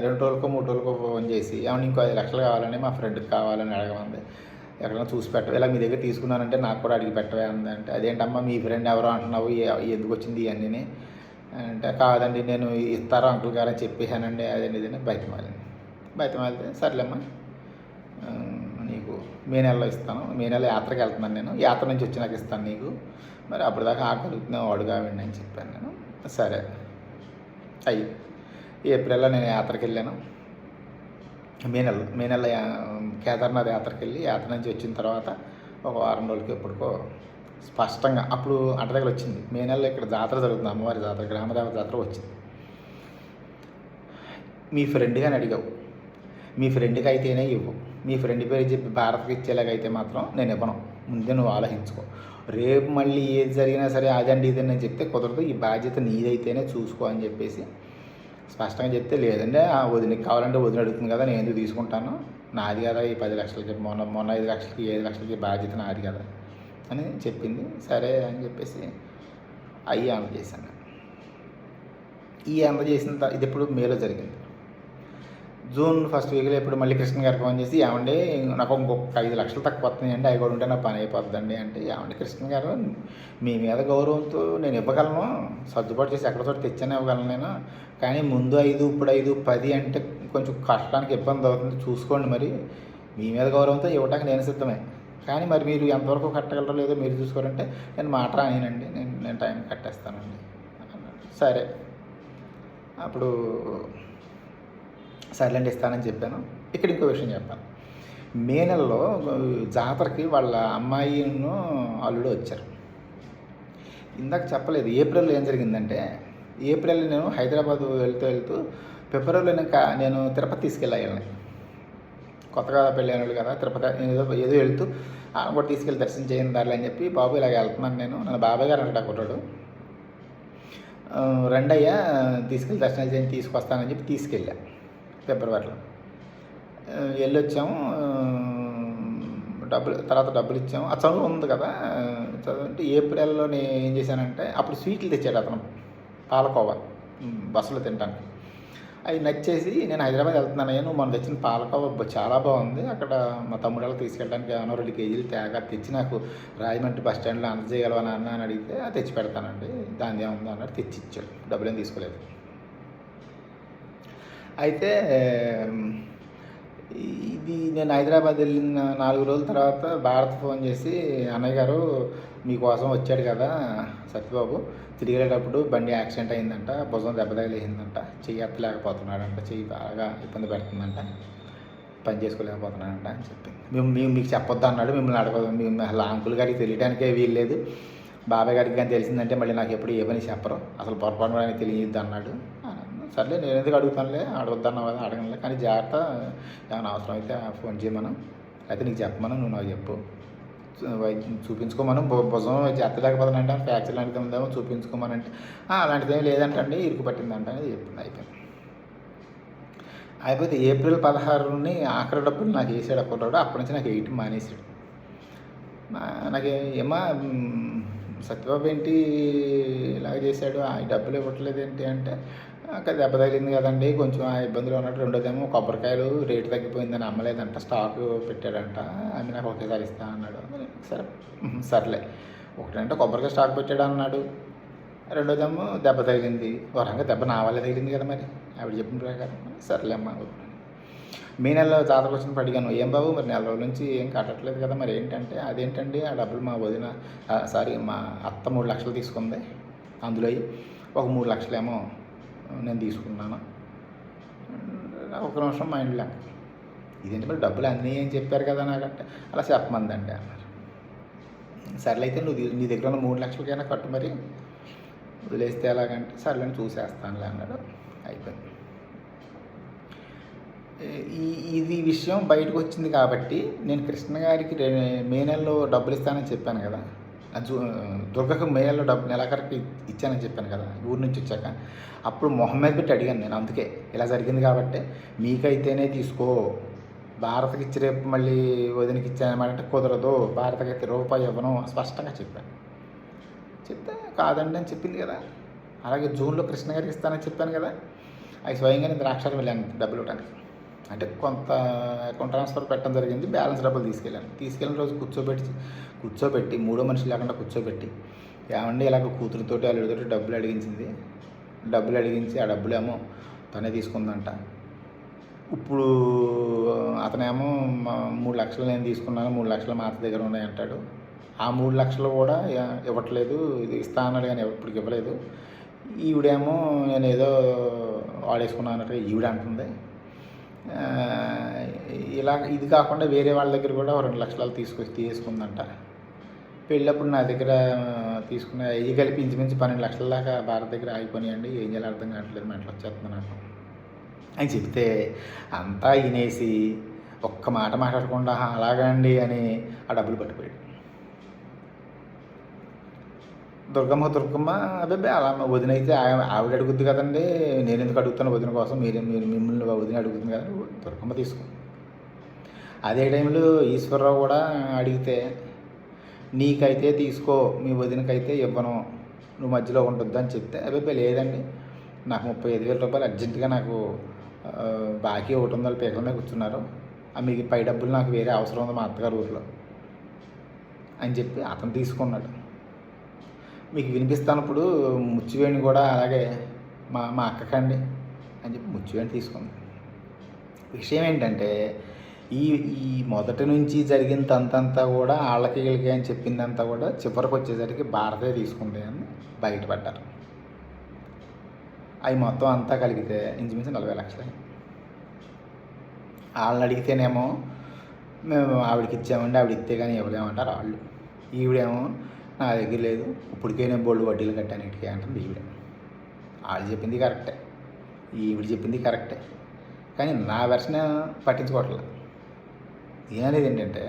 2 రోజులకో 3 రోజులకో ఫోన్ చేసి, ఏమన్నా ఇంకో 5 లక్షలు కావాలండి మా ఫ్రెండ్కి కావాలని అడగమంది, ఎక్కడైనా చూసి పెట్టవే, ఇలా మీ దగ్గర తీసుకున్నానంటే నాకు కూడా అడిగి పెట్టవే అంది. అంటే అదేంటమ్మా మీ ఫ్రెండ్ ఎవరో అంటున్నావు, ఎందుకు వచ్చింది ఇవన్నీ అంటే, కాదండి నేను ఇస్తారో అంకుల్ గారు అని చెప్పేసానండి, అదేంటి ఇదని బయటమాలితే సర్లేమ్మా నీకు మే నెలలో ఇస్తాను, మే నెల యాత్రకి వెళ్తున్నాను నేను, యాత్ర నుంచి వచ్చి నాకు ఇస్తాను నీకు, మరి అప్పటిదాకా ఆకలుగుతున్నావు అడుగావండి అని చెప్పాను నేను. సరే ఏప్రిల్లో నేను యాత్రకి వెళ్ళాను, మే నెల కేదార్నాథ్ యాత్రకి వెళ్ళి, యాత్ర నుంచి వచ్చిన తర్వాత ఒక వారం రోజులకి ఎప్పటికో స్పష్టంగా అప్పుడు అంట దగ్గర వచ్చింది, మే నెలలో ఇక్కడ జాతర జరుగుతుంది, అమ్మవారి జాతర, గ్రామదేవత జాతర వచ్చింది. మీ ఫ్రెండ్గా అడిగావు, మీ ఫ్రెండ్కి అయితేనే ఇవ్వు, మీ ఫ్రెండ్ పేరు చెప్పి భారత్కి ఇచ్చేలాగైతే మాత్రం నేను ఇవ్వను, ముందే నువ్వు ఆలోచించుకో, రేపు మళ్ళీ ఏది జరిగినా సరే అదండి ఇదని నేను చెప్తే కుదరదు, ఈ బాధ్యత నీదైతేనే చూసుకో అని చెప్పేసి స్పష్టంగా చెప్తే, లేదంటే వదినకి కావాలంటే వదిన అడుగుతుంది కదా నేను ఎందుకు తీసుకుంటాను, నాది కదా ఈ 10 లక్షలకి, మొన్న 5 లక్షలకి 7 లక్షలకి బాధ్యత నాది కదా అని చెప్పింది. సరే అని చెప్పేసి అయ్యి అందజేశాను. ఈ అందజేసిన ఇది ఎప్పుడు మేలో జరిగింది. జూన్ ఫస్ట్ వీక్లో ఇప్పుడు మళ్ళీ కృష్ణ గారికి ఫోన్ చేసి, ఏమండి నాకు ఇంకొక 5 లక్షలు తక్కువ వస్తున్నాయండి, అవి కూడా ఉంటే నా పని అయిపోతుందండి అంటే, ఏమండి కృష్ణ గారు మీ మీద గౌరవంతో నేను ఇవ్వగలను, సర్దుబాటు చేసి ఎక్కడ చోట తెచ్చానే ఇవ్వగలను నేను, కానీ ముందు 5 ఇప్పుడు 5 10 అంటే కొంచెం కష్టానికి ఇబ్బంది అవుతుంది, చూసుకోండి, మరి మీ మీద గౌరవంతో ఇవ్వడానికి నేను సిద్ధమే, కానీ మరి మీరు ఎంతవరకు కట్టగలరో లేదో మీరు చూసుకోరంటే నేను మాట రానండి, నేను టైం కట్టేస్తానండి అన్నాడు. సరే అప్పుడు సైలెంట్ ఇస్తానని చెప్పాను. ఇక్కడ ఇంకో విషయం చెప్పాను, మే నెలలో జాతరకి వాళ్ళ అమ్మాయిను అల్లుడు వచ్చారు. ఇందాక చెప్పలేదు ఏప్రిల్లో ఏం జరిగిందంటే, ఏప్రిల్లో నేను హైదరాబాద్ వెళ్తూ ఫిబ్రవరిలో నేను తిరుపతి తీసుకెళ్ళాను, కొత్తగా పెళ్ళి అయినాడు కదా తిరుపతి, ఏదో వెళ్తూ కూడా తీసుకెళ్ళి దర్శనం చేయండి దారిలో అని చెప్పి, బాబు ఇలాగ వెళ్తున్నాను నేను, నన్ను బాబాయ్ గారు అంటాడు కొట్టాడు, రెండయ్యా తీసుకెళ్ళి దర్శనం చేయండి తీసుకొస్తానని చెప్పి తీసుకెళ్ళా. ఫిబ్రవరిలో వెళ్ళొచ్చాము, తర్వాత డబ్బులు ఇచ్చాము, ఆ చదువు ఉంది కదా చదువు. ఏప్రిల్లో నేను ఏం చేశానంటే, అప్పుడు స్వీట్లు తెచ్చాడు అతను, పాలకోవా బస్సులో తింటాను, అవి నచ్చేసి నేను హైదరాబాద్ వెళ్తున్నాను, నువ్వు మనం తెచ్చిన పాలకోవా చాలా బాగుంది, అక్కడ మా తమ్ముళ్ళకి తీసుకెళ్ళడానికి ఏమన్నా 2 కేజీలు తేగా తెచ్చి నాకు రాజమండ్రి బస్ స్టాండ్లో అందజేయగలవని అని అడిగితే తెచ్చి పెడతానండి, దాని ఏముందో అన్నట్టు తెచ్చి ఇచ్చాడు, డబ్బులేం తీసుకోలేదు. అయితే ఇది నేను హైదరాబాద్ వెళ్ళిన 4 రోజుల తర్వాత భారత్ ఫోన్ చేసి, అన్నయ్య గారు మీకోసం వచ్చాడు కదా సత్యబాబు, తిరిగేటప్పుడు బండి యాక్సిడెంట్ అయిందంట, భుజం దెబ్బ తగిలేసిందంట, చెయ్యి ఎత్తలేకపోతున్నాడంట, చెయ్యి బాగా ఇబ్బంది పెడుతుందంట, పని చేసుకోలేకపోతున్నాడంట అని చెప్పింది. మేము మీకు చెప్పొద్దు అన్నాడు, మిమ్మల్ని అడగదు, మేము అసలు అంకుల్ గారికి తెలియడానికే వీల్లేదు, బాబాయ్ గారికి కానీ తెలిసిందంటే మళ్ళీ నాకు ఎప్పుడు ఏ పని చెప్పరు, అసలు పొరపాటు కూడా తెలియదు అన్నాడు. సర్లే నేను ఎందుకు అడుగుతానులే, అడగొద్దన్నావు కదా అడగనులే, కానీ జాగ్రత్త, ఏమైనా అవసరం అయితే ఫోన్ చేయమను, అయితే నీకు చెప్పమను, నువ్వు నాకు చెప్పు, చూపించుకోమను, భుజం ఎత్తలేకపోతానంటే ఫ్రాక్చర్ లాంటిది ఉందేమో చూపించుకోమనంటే అలాంటిది ఏమి లేదంటండి, ఇరుకు పట్టిందంట అని చెప్పింది. అయిపోతే ఏప్రిల్ 16 ఆఖరి డబ్బులు నాకు వేసాడు అప్పుడు, అప్పటి నుంచి నాకు 8 మానేసాడు. నాకు ఏమా సత్యబాబు ఏంటి ఇలాగ చేశాడు, ఆ డబ్బులు ఇవ్వట్లేదు ఏంటి అంటే, దెబ్బ తగిలింది కదండి, కొంచెం ఆ ఇబ్బందులు ఉన్నట్టు, రెండోదేమో కొబ్బరికాయలు రేటు తగ్గిపోయిందని అమ్మలేదంట, స్టాక్ పెట్టాడంట, అది నాకు ఒకేసారి ఇస్తా అన్నాడు. సర్లే, ఒకటంటే కొబ్బరికాయ స్టాక్ పెట్టాడు అన్నాడు, రెండోదేమో దెబ్బ తగిలింది, వరంగా దెబ్బ నా వల్ల తగిలింది కదా, మరి ఆవిడ చెప్పిన ప్రకారం సర్లే అమ్మ. మే నెలలో జాతరకు వచ్చినప్పుడు అడిగాను, ఏం బాబు మరి నెల రోజుల నుంచి ఏం కట్టట్లేదు కదా, మరి ఏంటంటే, అదేంటండి ఆ డబ్బులు మా వదిన మా అత్త 3 లక్షలు తీసుకుంది, అందులో ఒక 3 లక్షలేమో నేను తీసుకున్నాను. ఒక నిమిషం మైండ్లో ఇదేంటి మరి డబ్బులు అన్నీ అని చెప్పారు కదా నాకంటే, అలా చెప్పమందండి అన్నారు. సర్లే అయితే నీ దగ్గర ఉన్న 3 లక్షలకైనా కట్టు, మరి వదిలేస్తే ఎలాగంటే సర్లే చూసేస్తానులే అన్నాడు. అయిపోయింది. ఇది విషయం బయటకు వచ్చింది కాబట్టి నేను కృష్ణ గారికి మే నెలలో డబ్బులు ఇస్తానని చెప్పాను కదా, దుర్గకు మే నెలలో డబ్బు నెలాఖరికి ఇచ్చానని చెప్పాను కదా ఊరి నుంచి వచ్చాక, అప్పుడు మొహం మీద పెట్టి అడిగాను నేను, అందుకే ఇలా జరిగింది కాబట్టి మీకైతేనే తీసుకో, భారతకి ఇచ్చి రేపు మళ్ళీ వదినకి ఇచ్చానమాట కుదరదు, భారతకి అయితే రూపాయి ఇవ్వను స్పష్టంగా చెప్పాను. చెప్తే కాదండి అని చెప్పింది కదా. అలాగే జూన్లో కృష్ణ గారికి ఇస్తానని చెప్పాను కదా, అవి స్వయంగా నేను ద్రాక్షారం వెళ్ళాను డబ్బులు ఇవ్వడానికి, అంటే కొంత అకౌంట్ ట్రాన్స్ఫర్ పెట్టడం జరిగింది, బ్యాలెన్స్ డబ్బులు తీసుకెళ్ళిన రోజు కూర్చోబెట్టి 3వ మనిషి లేకుండా కూర్చోబెట్టి, ఏమండి ఇలాగ కూతురుతోటి అల్లుడితోటి డబ్బులు అడిగించి ఆ డబ్బులేమో తనే తీసుకుందంట, ఇప్పుడు అతనేమో 3 లక్షలు నేను తీసుకున్నాను, 3 లక్షలు మా అత్త దగ్గర ఉన్నాయి అంటాడు, ఆ 3 లక్షలు కూడా ఇవ్వట్లేదు, ఇది ఇస్తా అన్నాడు కానీ ఇప్పటికి ఇవ్వలేదు, ఈవిడేమో నేను ఏదో వాడేసుకున్నాను అన్నట్టుగా ఈవిడ అంటుంది. ఇలా ఇది కాకుండా వేరే వాళ్ళ దగ్గర కూడా 2 లక్షలు తీసుకుందంట, పెళ్ళప్పుడు నా దగ్గర తీసుకున్న అవి కలిపి ఇంచుమించు 12 లక్షల దాకా భారత దగ్గర ఆగిపోయాయండి, ఏం చేయాలి అర్థం కావట్లేదు, మెంటలు వచ్చేస్తుంది నాకు అని చెప్తే అంతా వినేసి ఒక్క మాట మాట్లాడకుండా అలాగండి అని ఆ డబ్బులు పట్టిపోయాడు. దుర్గమ్మ అబ్బాయి అలా వదిన అయితే ఆవిడ అడుగుద్ది కదండి, నేను ఎందుకు అడుగుతాను వదిన కోసం, మీరు మిమ్మల్ని వదిన అడుగుతుంది కదా, దుర్గమ్మ తీసుకో. అదే టైంలో ఈశ్వరరావు కూడా అడిగితే, నీకైతే తీసుకో, మీ వదినకైతే ఇవ్వను, నువ్వు మధ్యలో ఉండొద్దు అని చెప్తే, అబ్బాయి లేదండి నాకు 35,000 రూపాయలు అర్జెంటుగా నాకు బాకీ 100 పీకల మీద కూర్చున్నారు, మీకు పై డబ్బులు నాకు వేరే అవసరం ఉంది మా అత్తగారు ఊరిలో అని చెప్పి అతను తీసుకున్నాడు. మీకు వినిపిస్తానప్పుడు ముచ్చివేణి కూడా అలాగే మా అక్కకండి అని చెప్పి ముచ్చివేణి తీసుకుంది. విషయం ఏంటంటే ఈ మొదటి నుంచి జరిగిందంతా కూడా వాళ్ళకి వీళ్ళకి అని చెప్పిందంతా కూడా చివరికి వచ్చేసరికి భారతే తీసుకుంది అని బయటపడ్డారు. అవి మొత్తం అంతా కలిగితే ఇంచుమించు 40 లక్షలు. వాళ్ళని అడిగితేనేమో మేము ఆవిడకి ఇచ్చామండి, ఆవిడ ఇస్తే కానీ ఇవ్వలేమంటారు వాళ్ళు. ఈవిడేమో నా దగ్గర లేదు, ఇప్పటికే నేను బోల్డ్ వడ్డీలు కట్టాను ఇంటికి అంటుంది ఈవిడ. వాళ్ళు చెప్పింది కరెక్టే, ఈవిడ చెప్పింది కరెక్టే, కానీ నా వెర్షన్ పట్టించుకోవట్లేదు. ఏమనేది ఏంటంటే,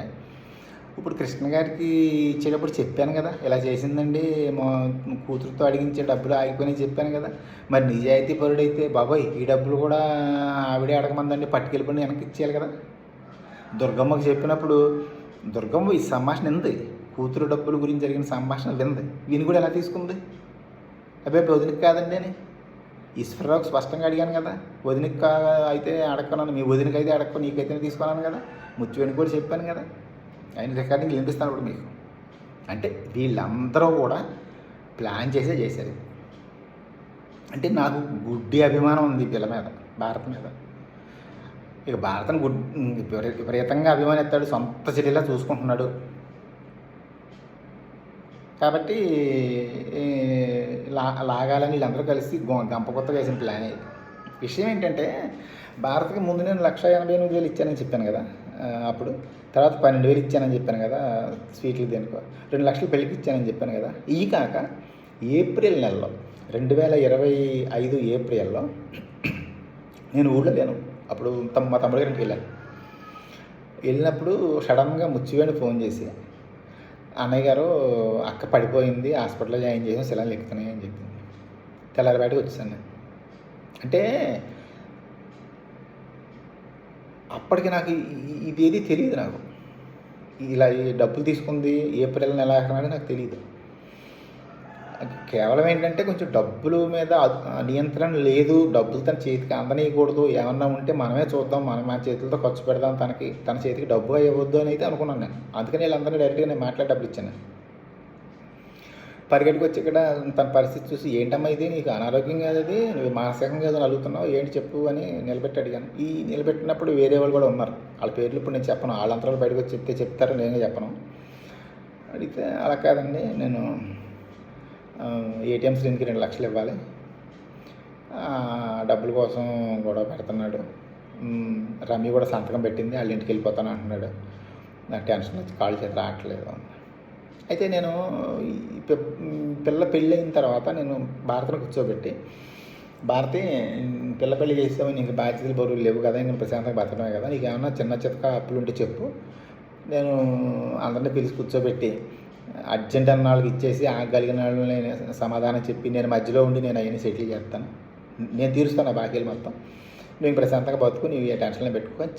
ఇప్పుడు కృష్ణ గారికి ఇచ్చేటప్పుడు చెప్పాను కదా, ఇలా చేసిందండి మా కూతురుతో అడిగించే డబ్బులు ఆగిపోయినాయి చెప్పాను కదా, మరి నిజాయితీ పరుడైతే బాబాయ్ ఈ డబ్బులు కూడా ఆవిడే అడగమందండి, పట్టుకెళ్ళిపోయి వెనక్కి ఇచ్చేయాలి కదా. దుర్గమ్మకి చెప్పినప్పుడు దుర్గమ్మ ఈ సంభాషణ వింది, కూతురు డబ్బుల గురించి జరిగిన సంభాషణ వింది, విని కూడా ఎలా తీసుకుంది, అబ్బాయి వదినకి కాదండి అని ఈశ్వరరావుకి స్పష్టంగా అడిగాను కదా, వదినకి అయితే అడగకున్నాను, మీ వదినకి అయితే అడగకు, నీకైతే తీసుకున్నాను కదా, ముచ్చివేణి కూడా చెప్పాను కదా, ఆయన రికార్డింగ్ వినిపిస్తాను ఇప్పుడు మీకు. అంటే వీళ్ళందరూ కూడా ప్లాన్ చేశారు. అంటే నాకు గుడ్డి అభిమానం ఉంది పిల్ల మీద, భారత్ మీద. ఇక భారత్ని విపరీతంగా అభిమానిస్తాడు, సొంత చెల్లిలా చూసుకుంటున్నాడు. కాబట్టి ఈ లాగాలని వీళ్ళందరూ కలిసి గంప కొత్తగా వేసిన ప్లాన్ ఇది. విషయం ఏంటంటే భారత్కి ముందు నేను 1,88,000 ఇచ్చానని చెప్పాను కదా అప్పుడు. తర్వాత 12,000 ఇచ్చానని చెప్పాను కదా స్వీట్లు దేనికో. 2,00,000 పెళ్ళికి ఇచ్చానని చెప్పాను కదా. ఈ కాక ఏప్రిల్ నెలలో 2025 ఏప్రిల్లో నేను ఊళ్ళో లేను. అప్పుడు మా తమ్ముడి గారికి వెళ్ళినప్పుడు సడన్గా ముచ్చివేణి ఫోన్ చేసి, అన్నయ్య గారు అక్క పడిపోయింది, హాస్పిటల్లో జాయిన్ చేసాం, శిలాలు ఎక్కుతున్నాయి అని చెప్పింది. తెల్లారి బయటకు వచ్చేసాను నేను. అంటే అప్పటికి నాకు ఇదేది తెలియదు. నాకు ఇలా ఈ డబ్బులు తీసుకుంది ఏప్రిల్ నెల ఆఖరి నాకు తెలియదు. కేవలం ఏంటంటే కొంచెం డబ్బుల మీద నియంత్రణ లేదు, డబ్బులు తన చేతికి అందనీయకూడదు, ఏమన్నా ఉంటే మనమే చూద్దాం, మన చేతులతో ఖర్చు పెడదాం, తన చేతికి డబ్బు ఇవ్వద్దు అని అయితే అనుకున్నాను నేను. అందుకని వీళ్ళందరినీ డైరెక్ట్గా నేను మాట్లాడి డబ్బులు ఇచ్చాను. పరిగెట్టుకు వచ్చి ఇక్కడ తన పరిస్థితి చూసి, ఏంటమ్మా ఇది, నీకు అనారోగ్యం కాదు, అది నువ్వు మానసికంగా ఏదో అడుగుతున్నావు, ఏంటి చెప్పు అని నిలబెట్టి అడిగాను. ఈ నిలబెట్టినప్పుడు వేరే వాళ్ళు కూడా ఉన్నారు, వాళ్ళ పేర్లు ఇప్పుడు నేను చెప్పను, వాళ్ళంతలో బయటకు వచ్చి చెప్తారు, నేనే చెప్పను. అడిగితే అలా కాదండి, నేను ఏటీఎం స్క్రీన్కి 2,00,000 ఇవ్వాలి, డబ్బుల కోసం గొడవ పెడుతున్నాడు, రమ్మి కూడా సంతకం పెట్టింది, వాళ్ళ ఇంటికి వెళ్ళిపోతాను అంటున్నాడు, నాకు టెన్షన్ వచ్చి కాళ్ళు చేతి రావట్లేదు. అయితే నేను పిల్ల పెళ్ళి అయిన తర్వాత నేను భారతను కూర్చోబెట్టి, భారతి పిల్ల పెళ్ళి చేసావు, నీకు బాధ్యతలు బరువులు లేవు కదా, ఇంకా ప్రశాంతంగా బతకడమే కదా, నీకు ఏమన్నా చిన్న చితక అప్పులు ఉంటే చెప్పు, నేను అందరినీ పిలిచి కూర్చోబెట్టి అర్జెంట్ అన్న వాళ్ళకి ఇచ్చేసి ఆగలిగిన వాళ్ళు నేను సమాధానం చెప్పి నేను మధ్యలో ఉండి నేను అవన్నీ సెటిల్ చేస్తాను, నేను తీరుస్తాను ఆ బాకీలు మొత్తం, నేను ప్రశాంతంగా బతుకు, నీవు ఏ టెన్షన్లో పెట్టుకో అని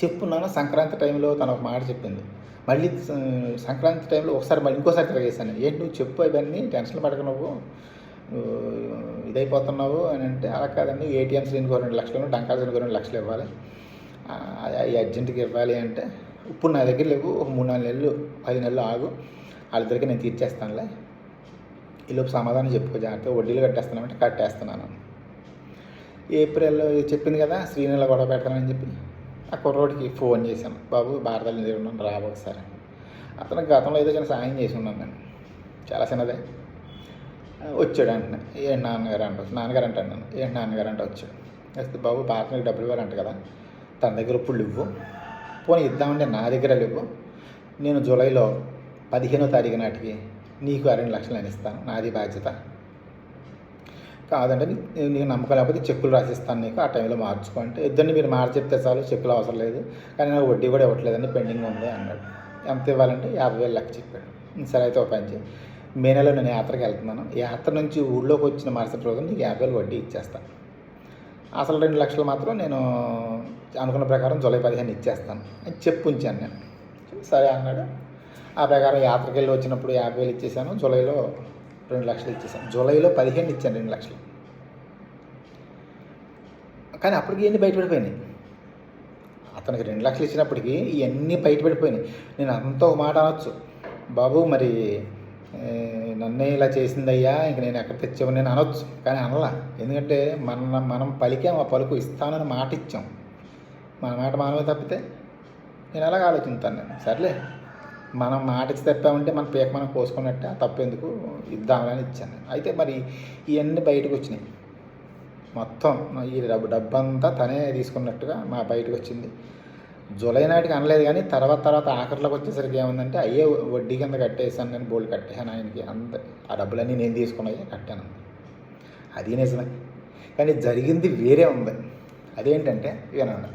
చెప్పున్నాను. సంక్రాంతి టైంలో తను ఒక మాట చెప్పింది. మళ్ళీ సంక్రాంతి టైంలో ఒకసారి మళ్ళీ ఇంకోసారి తిరిగేసాను. ఏంటి నువ్వు చెప్పు, ఇవన్నీ టెన్షన్లు పడక నువ్వు ఇదైపోతున్నావు అని అంటే, అలా కాదండి, ఏటీఎం స్క్రీన్కి 2,00,000, డంకాల స్క్రీన్కి 2,00,000 ఇవ్వాలి, ఈ అర్జెంటుకి ఇవ్వాలి అంటే, ఇప్పుడు నా దగ్గర లేవు, ఒక 3-4 నెలలు 5 నెలలు ఆగు, వాళ్ళిద్దరికి నేను తీర్చేస్తానులే, ఈలోపు సమాధానం చెప్పుకో, జాగ్రత్తగా వడ్డీలు కట్టేస్తున్నామంటే కట్టేస్తున్నాను. ఏప్రిల్లో చెప్పింది కదా శ్రీనెల గొడవ పెడతానని చెప్పి, ఆ కుర్రోడికి ఫోన్ చేశాను, బాబు భారతదేశం దగ్గర ఉన్నాను రాబో ఒకసారి. అతను గతంలో ఏదో చిన్న సాయం చేసి ఉన్నాను నేను, చాలా చిన్నదే. వచ్చాడు అంటున్నా, ఏంటి నాన్నగారు అంటాను నేను, ఏంటి నాన్నగారు అంటే వచ్చాడు. వస్తే బాబు భారతనికి డబ్బులు ఇవ్వాలంట కదా, తన దగ్గర ఇప్పుడు ఇవ్వు, పోనీ ఇద్దామంటే నా దగ్గర లేవు, నేను జూలైలో 15వ తారీఖు నాటికి నీకు 2,00,000 నేను ఇస్తాను, నాది బాధ్యత, కాదంటే నీకు నమ్మకం లేకపోతే చెక్కులు రాసిస్తాను నీకు, ఆ టైంలో మార్చుకో అంటే, ఇద్దరిని మీరు మార్చెప్తే చాలు, చెక్కులు అవసరం లేదు, కానీ నాకు వడ్డీ కూడా ఇవ్వట్లేదని పెండింగ్ ఉంది అన్నాడు. ఎంత ఇవ్వాలంటే 50,000 లెక్క చెప్పాడు. సరే అయితే ఒక పని చేయి, మే నెలలో నేను యాత్రకి వెళ్తున్నాను, యాత్ర నుంచి ఊళ్ళోకి వచ్చిన మరుసటి రోజు నీకు 50,000 వడ్డీ ఇచ్చేస్తాను, అసలు 2,00,000 మాత్రం నేను అనుకున్న ప్రకారం జూలై 15 ఇచ్చేస్తాను అని ఉంచాను నేను. సరే అన్నాడు. ఆ ప్రకారం యాత్రకి వెళ్ళి వచ్చినప్పుడు 50,000 ఇచ్చేసాను, జూలైలో 2,00,000 ఇచ్చేసాను, జూలైలో 15 ఇచ్చాను 2,00,000. కానీ అప్పటికి ఇవన్నీ బయటపడిపోయినాయి. అతనికి 2,00,000 ఇచ్చినప్పటికీ ఇవన్నీ బయటపడిపోయినాయి. నేను అంత ఒక మాట అనొచ్చు, బాబు మరి నన్నే ఇలా చేసిందయ్యా, ఇంక నేను ఎక్కడ తెచ్చావు నేను అనొచ్చు, కానీ అనలా. ఎందుకంటే మనం పలికాం, ఆ పలుకు ఇస్తానని మాట ఇచ్చాం, మన మాట మనమే తప్పితే నేను ఎలాగ ఆలోచిస్తాను నేను. సర్లే, మనం మాట ఇచ్చి తప్పామంటే మన పేక మనం కోసుకున్నట్టే, ఆ తప్పు ఎందుకు, ఇద్దామని ఇచ్చాను. అయితే మరి ఇవన్నీ బయటకు వచ్చినాయి, మొత్తం ఈ డబ్బంతా తనే తీసుకున్నట్టుగా మా బయటకు వచ్చింది. జూలై నాటికి అనలేదు, కానీ తర్వాత ఆఖరిలోకి వచ్చేసరికి ఏముందంటే, అయ్యే వడ్డీ కింద కట్టేసాను, నేను బోల్డ్ కట్టేసాను ఆయనకి, అంతే, ఆ డబ్బులన్నీ నేను తీసుకున్నాయి కట్టాను. అది నిజమే, కానీ జరిగింది వేరే ఉంది. అదేంటంటే వినండి,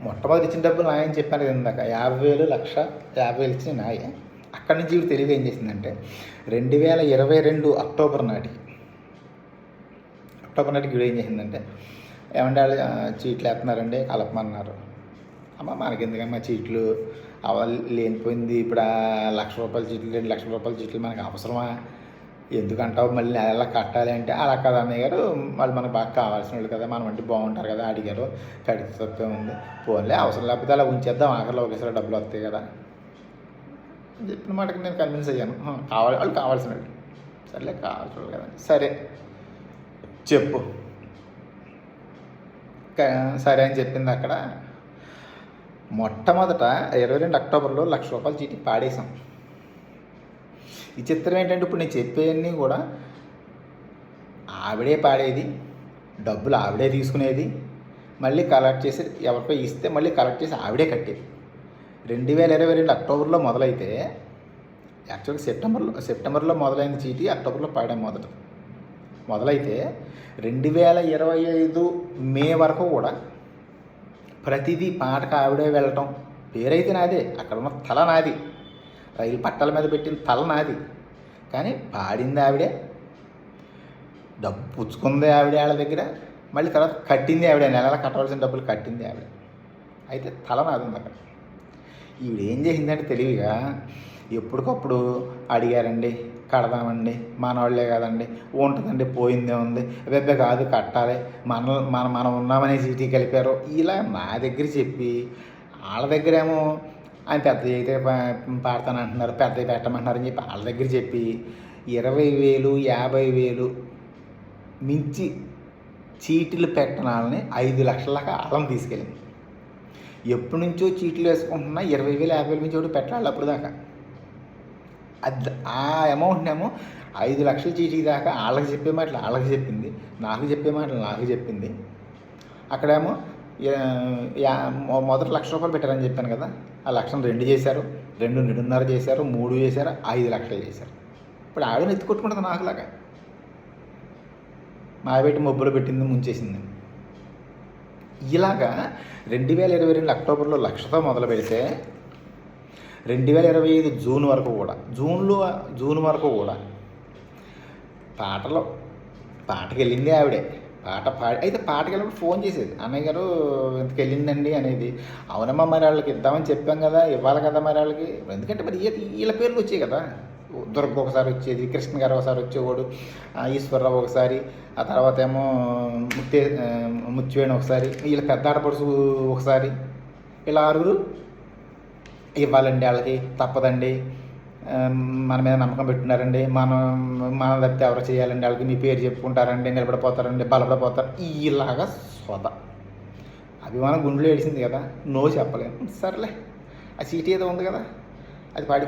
మొట్టమొదటి ఇచ్చిన డబ్బులు నాయని చెప్పాను కదా ఇందాక, 50,000, 1,50,000 ఇచ్చిన నాయ. అక్కడి నుంచి ఇవి తెలివి ఏం చేసిందంటే, 2022 అక్టోబర్ నాటికి వీడు ఏం చేసిందంటే, ఏమంటే వాళ్ళు చీట్లు వేస్తున్నారండి, కలపమన్నారు. అమ్మ మనకెందుకమ్మా చీట్లు, లేనిపోయింది, ఇప్పుడు ₹1,00,000 చీట్లు, ₹2,00,000 చీట్లు మనకు అవసరమా, ఎందుకంటావు, మళ్ళీ ఎలా కట్టాలి అంటే, అలా కదా అన్నయ్య గారు, వాళ్ళు మనకు బాగా కావాల్సిన వాళ్ళు కదా, మనం అంటే బాగుంటారు కదా, అడిగారు, కడితే తప్పే ఉంది, పోన్లే అవసరం లేకపోతే అలా ఉంచేద్దాం, ఆఖరిలో ఒకేసారి డబ్బులు వస్తాయి కదా చెప్పిన మాటకి నేను కన్విన్స్ అయ్యాను. వాళ్ళు కావాల్సిన వాళ్ళు, సర్లే కావాల్సిన వాళ్ళు కదా, సరే చెప్పు, సరే అని చెప్పింది. అక్కడ మొట్టమొదట 22 అక్టోబర్లో ₹1,00,000 చీటీ పాడేశాం. ఈ చిత్రం ఏంటంటే ఇప్పుడు నేను చెప్పేవన్నీ కూడా ఆవిడే పాడేది, డబ్బులు ఆవిడే తీసుకునేది, మళ్ళీ కలెక్ట్ చేసి ఎవరికో ఇస్తే మళ్ళీ కలెక్ట్ చేసి ఆవిడే కట్టేది. 2022 అక్టోబర్లో మొదలైతే యాక్చువల్గా సెప్టెంబర్లో మొదలైన చీటీ అక్టోబర్లో పాడాం మొదలైతే 2025 మే వరకు కూడా ప్రతిదీ పాటకు ఆవిడే వెళ్ళటం. పేరైతే నాదే, అక్కడ ఉన్న తల నాది, రైలు పట్టాల మీద పెట్టిన తల నాది, కానీ పాడింది ఆవిడే, డబ్బు పుచ్చుకుంది ఆవిడే వాళ్ళ దగ్గర, మళ్ళీ తర్వాత కట్టింది ఆవిడే, నెల కట్టవలసిన డబ్బులు కట్టింది ఆవిడ. అయితే తల నాది ఉంది అక్కడ. ఈవిడ ఏం చేసిందంటే తెలివిగా ఎప్పటికప్పుడు అడిగారండి, కడదామండి, మనవాళ్ళే కదండి, ఉంటుందండి, పోయిందే ఉంది, వెబ్బే కాదు కట్టాలి, మనం ఉన్నామనే చీటీ కలిపారు, ఇలా నా దగ్గర చెప్పి వాళ్ళ దగ్గరేమో ఆయన పెద్ద అయితే పాడతానంటున్నారు, పెద్ద పెట్టమంటున్నారు అని చెప్పి వాళ్ళ దగ్గర చెప్పి 20,000 50,000 మించి చీటీలు పెట్టనాలని 5 లక్షల దాకా ఆలం తీసుకెళ్ళింది. ఎప్పటి నుంచో చీటీలు వేసుకుంటున్నా 20,000 50,000 మించి ఒకటి పెట్టాలి అప్పుడు దాకా. అది ఆ అమౌంట్నేమో 5 లక్షల చీటీ దాకా వాళ్ళకి చెప్పే మాటలు వాళ్ళకి చెప్పింది, నాకు చెప్పే మాటలు నాకు చెప్పింది. అక్కడేమో మొదట ₹1,00,000 పెట్టారని చెప్పాను కదా, ఆ 1,00,000 2 చేశారు, 2.5 చేశారు, 3 చేశారు, 5 లక్షలు చేశారు. ఇప్పుడు ఆవిడని ఎత్తి కొట్టుకుంటుంది నాకులాగా. మాయబెట్టి మొబ్బులు పెట్టింది, ముంచేసింది. ఇలాగా 2022 అక్టోబర్లో 1,00,000తో మొదలు పెడితే 2025 జూన్ వరకు కూడా జూన్ వరకు కూడా పాటకి వెళ్ళింది ఆవిడే. అయితే పాటకి వెళ్ళినప్పుడు ఫోన్ చేసేది, అన్నయ్య గారు ఇంతకు వెళ్ళిందండి అనేది. అవునమ్మా, మరి వాళ్ళకి ఇద్దామని చెప్పాం కదా, ఇవ్వాలి కదా మరి వాళ్ళకి, ఎందుకంటే మరి వీళ్ళ పేర్లు వచ్చాయి కదా. దుర్గ ఒకసారి వచ్చేది, కృష్ణ గారు ఒకసారి వచ్చేవాడు, ఈశ్వరరావు ఒకసారి, ఆ తర్వాత ఏమో ముత్యవేణి ఒకసారి, వీళ్ళ పెద్ద ఆడపడుచు ఒకసారి, ఇలా 6 ఇవ్వాలండి వాళ్ళకి, తప్పదండి, మన మీద నమ్మకం పెట్టున్నారండి, మన తప్పితే ఎవరు చేయాలండి వాళ్ళకి, మీ పేరు చెప్పుకుంటారండి, నిలబడిపోతారండి, బలపడిపోతారు, ఇలాగా సొద. అభిమానం గుండెలో ఏడిసింది కదా, నో చెప్పలేను. సరేలే, ఆ చీటీ ఏదో ఉంది కదా అది పాడి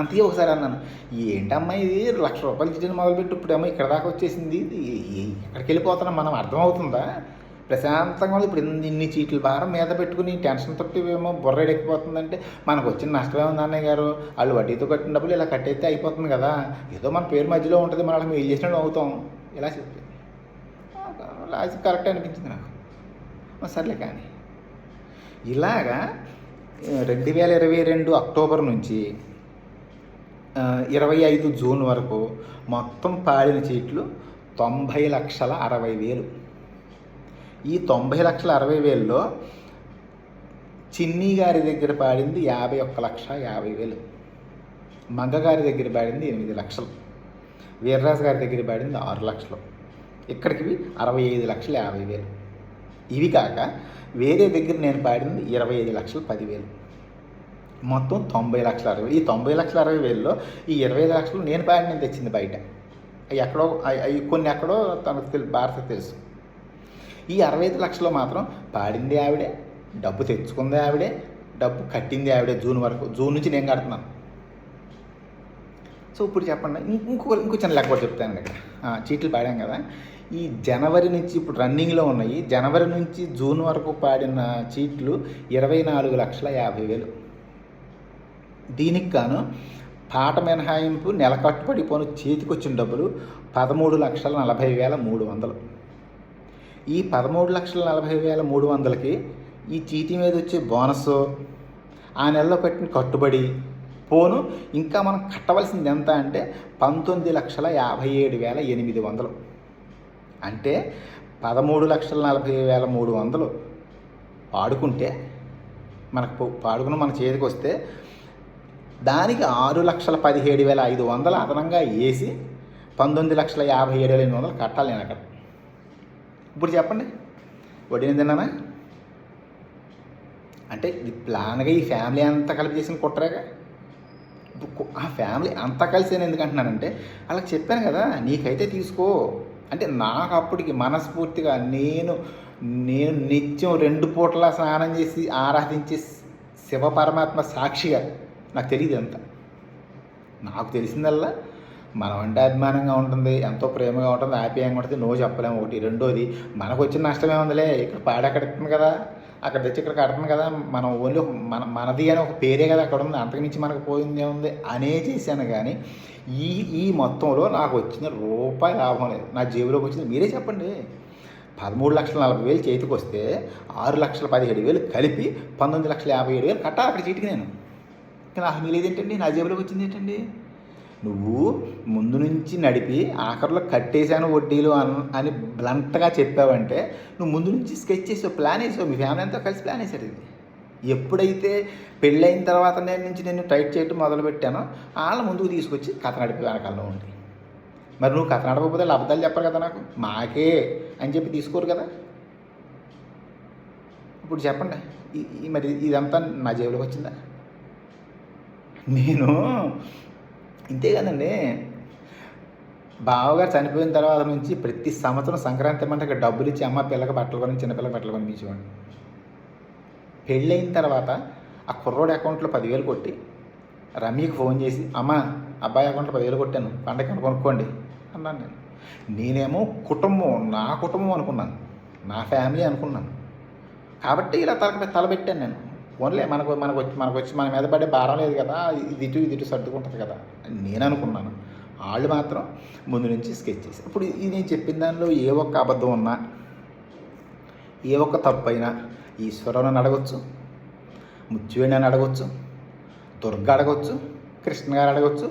అంతే. ఒకసారి అన్నాను, ఏంటమ్మా ఇది ₹1,00,000 చీటీని మొదలుపెట్టి ఇప్పుడేమో ఇక్కడ దాకా వచ్చేసింది, ఎక్కడికి వెళ్ళిపోతున్నాం మనం, అర్థమవుతుందా? ప్రశాంతంగా ఇప్పుడు ఇన్ని చీట్లు భారం మీద పెట్టుకుని టెన్షన్ తప్పి ఏమో బుర్రెడెక్కిపోతుందంటే మనకు వచ్చిన నష్టమే ఉంది అన్నయ్య గారు, వాళ్ళు వడ్డీతో కట్టిన డబ్బులు ఇలా కట్టయితే అయిపోతుంది కదా, ఏదో మన పేరు మధ్యలో ఉంటుంది, మనం మేము చేసినట్టు అవుతాం, ఇలా చెప్పి అది కరెక్ట్ అనిపించింది నాకు. సర్లే, కానీ ఇలాగా 2022 అక్టోబర్ నుంచి 25 జూన్ వరకు మొత్తం పాడిన చీట్లు 90,60,000. ఈ 90,60,000లో చిన్ని గారి దగ్గర పాడింది 51,50,000, మంగ గారి దగ్గర పాడింది 8 లక్షలు, వీర్రాజు గారి దగ్గర పాడింది 6 లక్షలు, ఇక్కడికి 65,50,000. ఇవి కాక వేరే దగ్గర నేను పాడింది 25,10,000, మొత్తం 90,60,000. ఈ 90,60,000లో ఈ 25 లక్షలు నేను పాడిన తెచ్చింది బయట, అవి ఎక్కడో కొన్ని ఎక్కడో తనకు భారత తెలుసు. ఈ 65 లక్షలు మాత్రం పాడింది ఆవిడే, డబ్బు తెచ్చుకుంది ఆవిడే, డబ్బు కట్టింది ఆవిడే. జూన్ నుంచి నేను కడుతున్నాను. సో ఇప్పుడు చెప్పండి, ఇంకో చిన్న లెక్క కూడా చెప్తాను ఇక్కడ. చీట్లు పాడాం కదా, ఈ జనవరి నుంచి ఇప్పుడు రన్నింగ్లో ఉన్నాయి, జనవరి నుంచి జూన్ వరకు పాడిన చీట్లు 24,50,000. దీనికి గాను పాట మినహాయింపు నెల కట్టుబడి పోను చేతికి వచ్చిన డబ్బులు 13,40,300. ఈ 13,40,300కి ఈ చీటీ మీద వచ్చే బోనస్, ఆ నెలలో కట్టిన కట్టుబడి పోను ఇంకా మనం కట్టవలసింది ఎంత అంటే 19,57,800. అంటే 13,40,300 పాడుకుంటే మనకు పాడుకుని మన చేతికి వస్తే దానికి 6,17,500 అదనంగా వేసి 19,57,800 కట్టాలి నేను అక్కడ. ఇప్పుడు చెప్పండి, వడ్డీని తిన్నానా? అంటే ఇది ప్లాన్గా ఈ ఫ్యామిలీ అంతా కలిపి చేసిన కుట్రగా. ఆ ఫ్యామిలీ అంతా కలిసి నేను ఎందుకు అంటున్నానంటే, వాళ్ళకి చెప్పాను కదా, నీకైతే తీసుకో అంటే నాకు అప్పటికి మనస్ఫూర్తిగా నేను నిత్యం 2 పూటలా స్నానం చేసి ఆరాధించే శివ పరమాత్మ సాక్షిగా నాకు తెలియదు ఎంత. నాకు తెలిసిందల్లా మనం అంటే అభిమానంగా ఉంటుంది, ఎంతో ప్రేమగా ఉంటుంది, ఆప్యాయంగా ఉంటుంది, నో చెప్పలేము ఒకటి. రెండోది మనకు వచ్చిన నష్టమే ఉందిలే, ఇక్కడ పాడెక్కడుతుంది కదా, అక్కడ తెచ్చి ఇక్కడ కడుతుంది కదా, మనం ఓన్లీ మనది అని ఒక పేరే కదా అక్కడ ఉంది, అంతకుమించి మనకు పోయింది ఏముంది అనే చేశాను. కానీ ఈ ఈ మొత్తంలో నాకు వచ్చిన రూపాయి లాభం లేదు. నా జేబులోకి వచ్చింది మీరే చెప్పండి. 13,40,000 చేతికి వస్తే 6,17,000 కలిపి 19,57,000 కట్టాలి అక్కడ చీటికి నేను. నాకు మిగిలేదు ఏంటండి, నా జేబులోకి వచ్చింది ఏంటండి? నువ్వు ముందు నుంచి నడిపి ఆఖరిలో కట్టేశాను వడ్డీలు అని బ్లంట్గా చెప్పావంటే నువ్వు ముందు నుంచి స్కెచ్ చేసావు, ప్లాన్ వేసావు, మీ ఫ్యామిలీ అంతా కలిసి ప్లాన్ వేసారు. ఇది ఎప్పుడైతే పెళ్ళైన తర్వాత నేను టైట్ చేయటం మొదలుపెట్టానో వాళ్ళ ముందుకు తీసుకొచ్చి కథ నడిపి వెనకాలలో ఉంది. మరి నువ్వు కథ నడపకపోతే అబద్ధాలు చెప్పరు కదా నాకు, మాకే అని చెప్పి తీసుకోరు కదా. ఇప్పుడు చెప్పండి, మరి ఇదంతా నా జేబులోకి వచ్చిందా? నేను ఇంతే కదండి, బావగారు చనిపోయిన తర్వాత నుంచి ప్రతి సంవత్సరం సంక్రాంతి అంటే డబ్బులు ఇచ్చి అమ్మ పిల్లకి బట్టలు కొని చిన్నపిల్లకి బట్టలు కొనిపించేవాడిని. పెళ్ళైన తర్వాత ఆ కుర్రోడి అకౌంట్లో 10,000 కొట్టి రమ్యకి ఫోన్ చేసి అమ్మ అబ్బాయి అకౌంట్లో 10,000 కొట్టాను, పండగ కొనుక్కోండి అన్నాను. నేనేమో కుటుంబం, నా కుటుంబం అనుకున్నాను, నా ఫ్యామిలీ అనుకున్నాను. కాబట్టి ఇలా తలపెట్టాను నేను. ఓన్లే మనకు వచ్చి మన మీద పడే భారం లేదు కదా, ఇది ఇటు సర్దుకుంటుంది కదా అని నేను అనుకున్నాను. వాళ్ళు మాత్రం ముందు నుంచి స్కెచ్ చేసి, ఇప్పుడు ఇది నేను చెప్పిన దానిలో ఏ ఒక్క అబద్ధం ఉన్నా, ఏ ఒక్క తప్పు అయినా ఈశ్వరుని అడగొచ్చు, ముత్యువేణి అని అడగొచ్చు, దుర్గ అడగొచ్చు, కృష్ణ గారు అడగొచ్చు,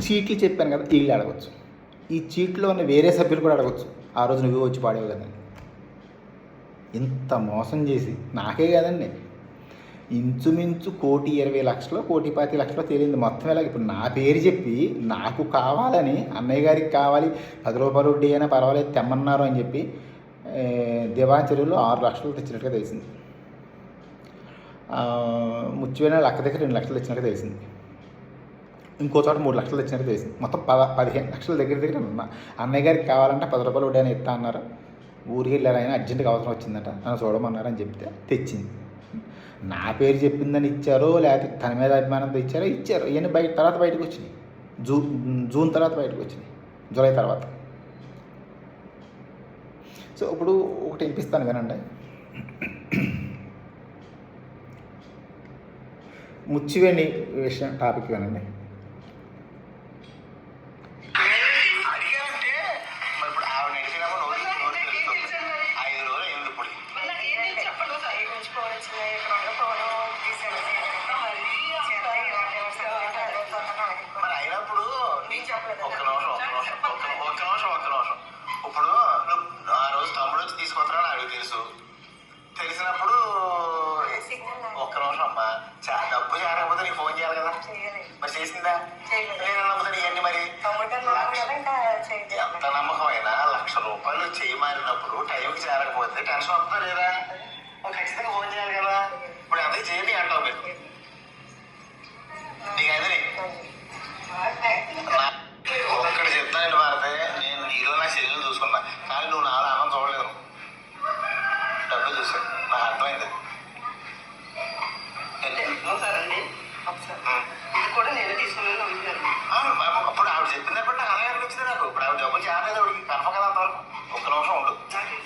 చీట్లు చెప్పాను కదా వీళ్ళు అడగొచ్చు, ఈ చీట్లో ఉన్న వేరే సభ్యులు కూడా అడగొచ్చు. ఆ రోజు నువ్వు వచ్చి పాడేవు కదండి. ఇంత మోసం చేసి నాకే కదండి ఇంచుమించు 1,20,00,000 1,25,00,000 తేలింది మొత్తం. ఇలాగ ఇప్పుడు నా పేరు చెప్పి నాకు కావాలని, అన్నయ్య గారికి కావాలి 10 రూపాయలు వడ్డీ అయినా పర్వాలేదు తెమ్మన్నారు అని చెప్పి దివాచరులో 6 లక్షలు తెచ్చినట్టుగా తెలిసింది. ముత్యమైన లక్క దగ్గర 2 లక్షలు తెచ్చినట్టుగా తెలిసింది. ఇంకో చోట 3 లక్షలు తెచ్చినట్టు తెలిసింది. మొత్తం 15 లక్షల దగ్గర ఉన్నా. అన్నయ్య గారికి కావాలంటే 10 రూపాయలు వడ్డీ అయినా ఇస్తా అన్నారు. ఊరికి వెళ్ళారు, ఆయన అర్జెంటుగా అవసరం వచ్చిందట, నన్ను చూడమన్నారని చెప్తే తెచ్చింది. నా పేరు చెప్పిందని ఇచ్చారో లేకపోతే తన మీద అభిమానంతో ఇచ్చారో ఇచ్చారు. ఇవన్నీ తర్వాత బయటకు వచ్చినాయి. జూన్ తర్వాత బయటకు వచ్చినాయి, జూలై తర్వాత. సో ఇప్పుడు ఒకటి వినిపిస్తాను వినండి. ముచ్చివేణి విషయం టాపిక్ వినండి. ఇప్పుడు ఆ రోజు తమ్ముడు వచ్చి తీసుకొస్తారా నాకు తెలుసు. తెలిసినప్పుడు ఒక్క నిమిషం అమ్మా, డబ్బు చేరకపోతే నీకు ఫోన్ చేయాలి కదా, మరి చేసిందా? నేను నమ్ముతాను ఇవన్నీ. మరి ఎంత నమ్మకం అయినా 1,00,000 రూపాయలు చేయమారినప్పుడు టైంకి చేరకపోతే టెన్షన్ వస్తుందా లేదా? ఖచ్చితంగా ఫోన్ చేయాలి కదా. ఇప్పుడు అంతే చేయండి అంటావు మీరు. నీకు అదే ఒక్కటి చెప్తానండి భారతే, నేను నీలో నా శరీరం చూసుకున్నా, కానీ నువ్వు నాలో ఆనందం చూడలేదు. డబ్బులు చూసాను, నాకు అర్థమైంది. అప్పుడు ఆవిడ చెప్పింది బట్టి నాకు అలాగే అనిపించింది. నాకు ఇప్పుడు ఆవిడ డబ్బులు చేరలేదు, ఆవిడకి కన్ఫర్మ్ కదా అంతవరకు. ఒక్క నిమిషం ఉండు,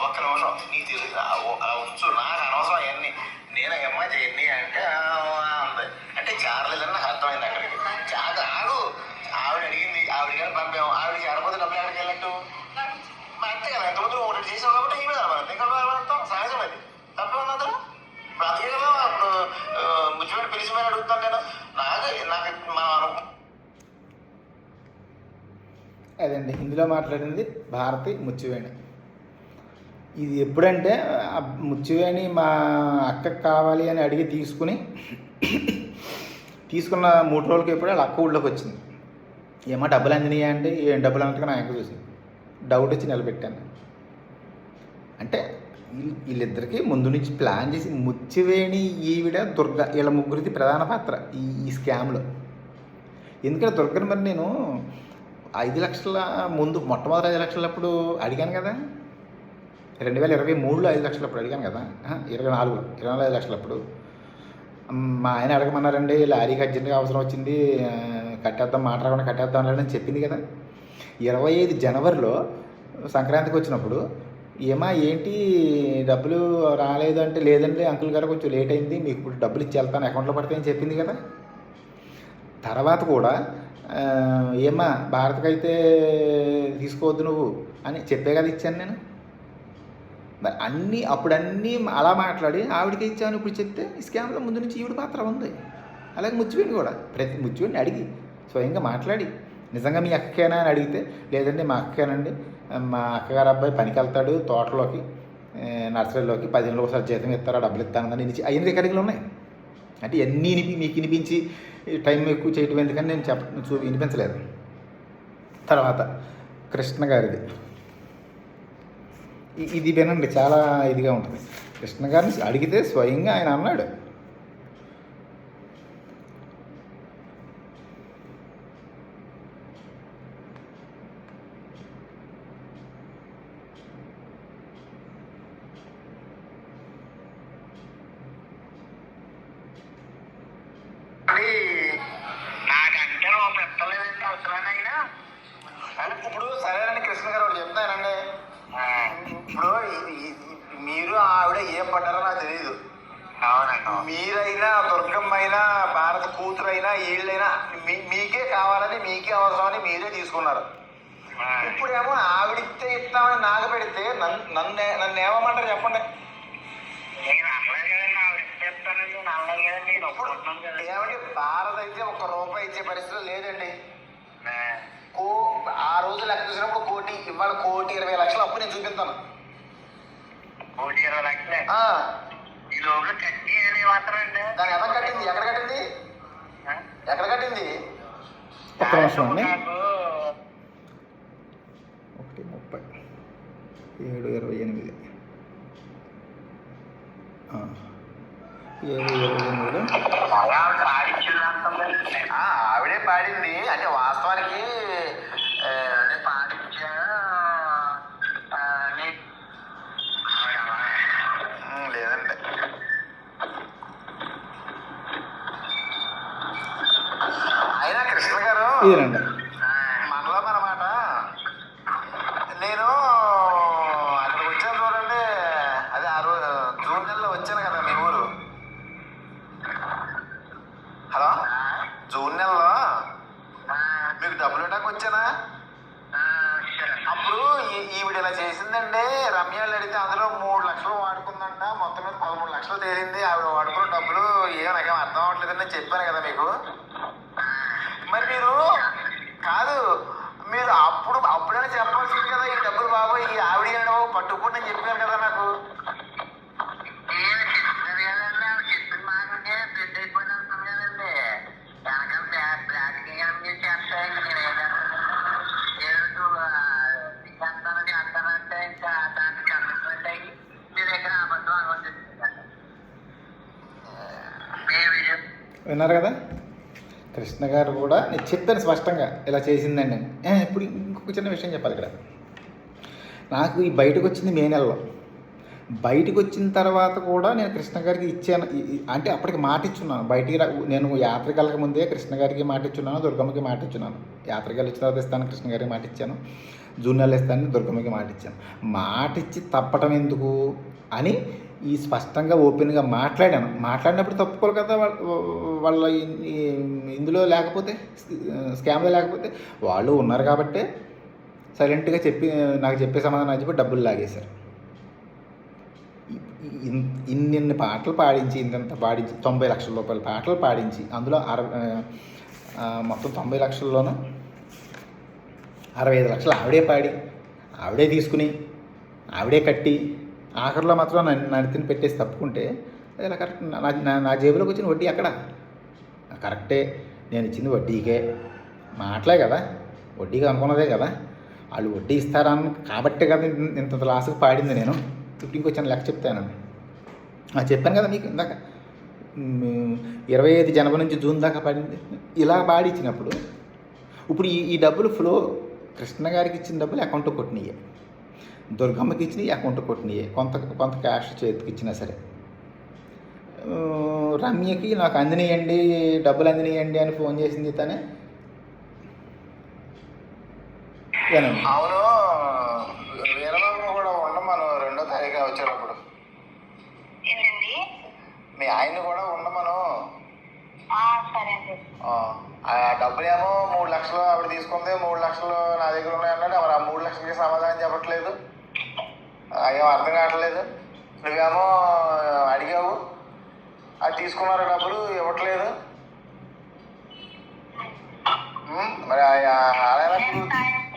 ఒక్క నిమిషం నీకు తెలియదు అలా ఉంచు, నాకు అనవసరం అవన్నీ. నేను ఏమ్మా చేయండి అంటే ఉంది అంటే చేరలేదని నాకు అర్థమైంది. అక్కడికి ఆగు, ఆవిడ అడిగింది, ఆవిడ కానీ పంపాము, ఆవిడ చేరకపోతే డబ్బులు ఎక్కడికి వెళ్ళట్టు అంతే కదా. ఎంతమంది ఒకటి చేసావు కాబట్టి ఈ మీద ఇంకా సహజం, అది తప్పే ఉంది అందరూ. ఇప్పుడు అందుకే కదా ఇప్పుడు ముఖ్యమైన పిలిచిపోయి అడుగుతాను నేను. నాకు మనం అదండి ఇందులో మాట్లాడింది భారతి ముత్యవేణి. ఇది ఎప్పుడంటే ముత్యవేణి మా అక్కకు కావాలి అని అడిగి తీసుకున్న 3 రోజులకి ఎప్పుడు వాళ్ళ అక్క ఊళ్ళోకి వచ్చింది. ఏమో డబ్బులు అందినాయా అంటే ఏం డబ్బులు అన్నట్టుగా నా అక్క చూసింది. డౌట్ వచ్చి నిలబెట్టాను. అంటే వీళ్ళిద్దరికీ ముందు నుంచి ప్లాన్ చేసి ముత్యవేణి, ఈవిడ, దుర్గ, వీళ్ళ ముగ్గురిది ప్రధాన పాత్ర ఈ స్కామ్లో. ఎందుకంటే దుర్గని మరి నేను 5 లక్షల ముందు మొట్టమొదటి 5 లక్షలప్పుడు అడిగాను కదా, 2023లో 5 లక్షలు అప్పుడు అడిగాను కదా, 24లో 5 లక్షలు అప్పుడు మా ఆయన అడగమన్నారండి, లారీకి అర్జెంట్గా అవసరం వచ్చింది, కట్టేద్దాం, మాట రాకుండా కట్టేద్దాం అని చెప్పింది కదా. 25 జనవరిలో సంక్రాంతికి వచ్చినప్పుడు ఏమా ఏంటి డబ్బులు రాలేదు అంటే, లేదండి అంకుల్ గారు కొంచెం లేట్ అయింది, మీకు ఇప్పుడు డబ్బులు ఇచ్చి వెళ్తాను, అకౌంట్లో పడతాయని చెప్పింది కదా. తర్వాత కూడా ఏమా భారత్కైతే తీసుకోవద్దు నువ్వు అని చెప్పే కదా ఇచ్చాను నేను. మరి అప్పుడన్నీ అలా మాట్లాడి ఆవిడకి ఇచ్చాను, ఇప్పుడు చెప్తే ఈ స్కామ్లో ముందు నుంచి ఈవిడ పాత్ర ఉంది. అలాగే ముచ్చివేణి కూడా ముచ్చివేణిని అడిగి స్వయంగా మాట్లాడి, నిజంగా మీ అక్కకేనా అని అడిగితే, లేదండి మా అక్కకేనండి, మా అక్కగారు అబ్బాయి పనికి వెళ్తాడు తోటలోకి, నర్సరీలోకి 10 నెలలు ఒకసారి జీతం ఇస్తారా, డబ్బులు ఇస్తానని ఇచ్చి అయిన రికార్డింగ్లు ఉన్నాయి. అంటే ఎన్ని మీకు వినిపించి టైం ఎక్కువ చేయటం ఎందుకని నేను వినిపించలేదు. తర్వాత కృష్ణ గారిది ఇది వినండి, చాలా ఇదిగా ఉంటుంది. కృష్ణ గారిని అడిగితే స్వయంగా ఆయన అన్నాడు, నాకంటే ఓ పెట్టలేదండి అవసరానైనా. ఇప్పుడు సరేనండి కృష్ణ గారు ఒకటి చెప్తానండి. ఇప్పుడు మీరు ఆవిడ ఏం పడ్డారో నాకు తెలియదు. అవునండి. మీరైనా దుర్గమ్మ అయినా భారత కూతురైనా వీళ్ళైనా మీకే కావాలని, మీకే అవసరమని మీరే తీసుకున్నారు. ఇప్పుడేమో ఆవిడితే ఇస్తామని నాకు పెడితే నన్ను ఏమమంటారు చెప్పండి. ఏమంటే భారత అయితే 1 రూపాయి ఇచ్చే పరిస్థితి లేదండి. ఆ రోజు లెక్క చూసినప్పుడు 1 కోటి, ఇవాళ 1,20,00,000 అప్పు నేను చూపిస్తాను. 1,20,00,000 ఈ లోపల కట్టి ఏమంటారండి? దాన్ని ఎలా కట్టింది, ఎక్కడ కట్టింది, ఎక్కడ కట్టింది? ఒక్క నిమిషం అండి. 1:30 7:28 ఆవిడే పాడింది. అంటే వాస్తవానికి పాడించా లేదండి. అయినా కృష్ణ గారు ఇదేనండి మనలో అన్నమాట. నేను అక్కడికి వచ్చాను చూడండి, అదే జూన్ నెలలో వచ్చాను కదా మీ ఊరు. హలో, జూన్ నెలలో మీకు డబ్బులు ఇవ్వడానికి వచ్చానా? అప్పుడు ఈవిడ ఇలా చేసిందండి. రమ్యాలు అడిగితే అందులో 3 లక్షలు వాడుకుందంట, మొత్తం మీద 13 లక్షలు తేలింది. ఆవిడ వాడుకున్న డబ్బులు నాకేం అర్థం అవ్వట్లేదని నేను చెప్పాను కదా మీకు. మరి మీరు కాదు, మీరు అప్పుడైనా చెప్పాల్సింది కదా, ఈ డబ్బులు బాబు ఈ ఆవిడ పట్టుకుని నేను చెప్పాను కదా నాకు. విన్నారు కదా, కృష్ణ గారు కూడా నేను చెప్పాను స్పష్టంగా ఇలా చేసిందండి అని. ఇప్పుడు ఇంకొక చిన్న విషయం చెప్పాలి ఇక్కడ. నాకు ఈ బయటకు వచ్చింది మే నెలలో. బయటకు వచ్చిన తర్వాత కూడా నేను కృష్ణ గారికి ఇచ్చాను. అంటే అప్పటికి మాట ఇచ్చున్నాను, బయటికి నేను యాత్రకి వెళ్ళక ముందే కృష్ణ గారికి మాట ఇచ్చున్నాను, దుర్గమ్మకి మాట ఇచ్చున్నాను. యాత్రకి వెళ్ళి వచ్చిన తర్వాత ఇస్తాను కృష్ణ గారికి మాట ఇచ్చాను, జూన్ నెలలో ఇస్తాను దుర్గమ్మకి మాట ఇచ్చాను. మాట ఇచ్చి తప్పటం ఎందుకు అని ఈ స్పష్టంగా ఓపెన్గా మాట్లాడినప్పుడు తప్పుకోరు కదా వాళ్ళ ఇందులో లేకపోతే, స్కామ్లో లేకపోతే. వాళ్ళు ఉన్నారు కాబట్టే సైలెంట్గా నాకు చెప్పే సమాధానం చెప్పి డబ్బులు లాగేశారు. ఇన్ని పాటలు పాడించి, ఇంత పాడించి 90 లక్షల రూపాయల పాటలు పాడించి, అందులో మొత్తం 90 లక్షల్లోనూ 65 లక్షలు ఆవిడే పాడి, ఆవిడే తీసుకుని, ఆవిడే కట్టి, ఆఖరిలో మాత్రం నన్ను పెట్టేసి తప్పుకుంటే అది ఇలా కరెక్ట్. నా జేబులోకి వచ్చిన వడ్డీ అక్కడ కరెక్టే, నేను ఇచ్చింది వడ్డీకే, మాటలే కదా, వడ్డీగా అనుకున్నదే కదా. వాళ్ళు వడ్డీ ఇస్తారని కాబట్టే కదా ఇంత లాస్కి పాడింది. నేను ఇప్పుడు ఇంకొచ్చిన లెక్క చెప్తాను, చెప్పాను కదా మీకు ఇందాక, 25 జనవరి నుంచి జూన్ దాకా పాడింది. ఇలా పాడించినప్పుడు ఇప్పుడు ఈ డబ్బులు ఫ్లో కృష్ణ గారికి ఇచ్చిన డబ్బులు అకౌంట్లో కొట్టినాయి. దుర్గమ్మకి ఇచ్చినాయి అకౌంట్ కొట్టినాయి, కొంత కొంత క్యాష్ చేతికి ఇచ్చినా సరే. రమ్యకి నాకు అందినయండి, డబ్బులు అందినయండి అని ఫోన్ చేసింది తనే. ఏనండి? అవును, వీరబాబు కూడా ఉండమను 2వ తారీఖు వచ్చేటప్పుడు. ఏంటండి? మీ ఆయన్ని కూడా ఉండమను. సరే అండి. ఆ డబ్బులేమో 3 లక్షలు ఆవిడ తీసుకుంది, 3 లక్షలు నా దగ్గర ఉన్నాయి అన్నాడు. మరి ఆ 3 లక్షలకి సమాధానం చెప్పట్లేదు, ఏం అర్థం కావట్లేదు. నువ్వేమో అడిగావు, అది తీసుకున్నారు, డబ్బులు ఇవ్వట్లేదు. మరి ఆయన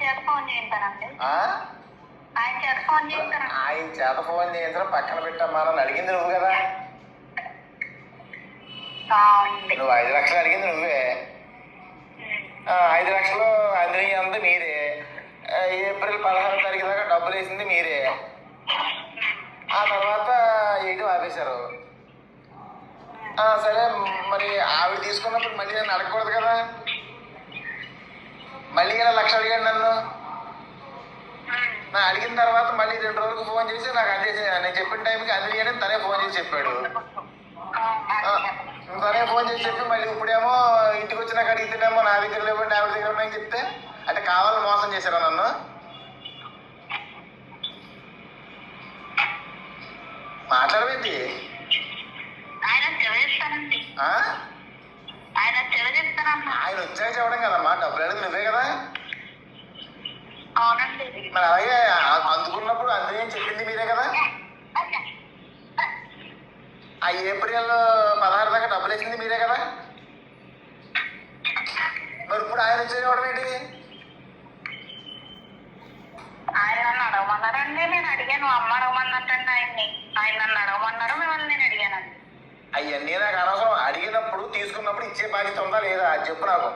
చేత ఫోన్ చేయించానండి. ఆయన చేత ఫోన్ చేయించడం పక్కన పెట్టమ్మా, నన్ను అడిగింది నువ్వు కదా. నువ్వు 5 లక్షలు అడిగింది నువ్వే. 5 లక్షలు అందినవి అంతా మీరే. ఏప్రిల్ 16వ తారీఖు దాకా డబ్బులు వేసింది మీరే. ఆ తర్వాత ఏటి ఆపేశారు. సరే, మరి ఆవిడ తీసుకున్నప్పుడు మళ్ళీ నన్ను అడగకూడదు కదా. మళ్ళీ ఇలా 1 లక్ష అడిగాడు నన్ను. నా అడిగిన తర్వాత మళ్ళీ 2 రోజులకు ఫోన్ చేసి నాకు అందేసి, నేను చెప్పిన టైంకి అంది అని తనే ఫోన్ చేసి చెప్పాడు. తనే ఫోన్ చేసి చెప్పి మళ్ళీ ఇప్పుడేమో ఇంటికి వచ్చినాక అడిగితేనేమో నా దగ్గర లేవండి, ఆవిడ దగ్గర ఉన్నాయని చెప్తే, అంటే కావాలని మోసం చేశారా నన్ను? మాట్లాడబెట్టి ఆయన వచ్చాక చెప్పడం కదమ్మా, డబ్బులు అడిగి నువ్వే కదా. మరి అలాగే అందుకున్నప్పుడు అందుకే చెప్పింది మీరే కదా. ఆ ఏప్రిల్ 16 దాకా డబ్బులు వేసింది మీరే కదా. మరి ఇప్పుడు ఆయన వచ్చి చెప్పడం ఏంటి? ఆయన నన్ను అడగమన్నారండి, నేను అడిగాను. అమ్మ అడగమన్నట్టండి ఆయన్ని. ఆయన నన్ను అడగమన్నారు, మిమ్మల్ని నేను అడిగానండి. అవన్నీ నాకు అనవసరం. అడిగినప్పుడు తీసుకున్నప్పుడు ఇచ్చే బాధ్యత ఉందా లేదా అది చెప్పు నాకు.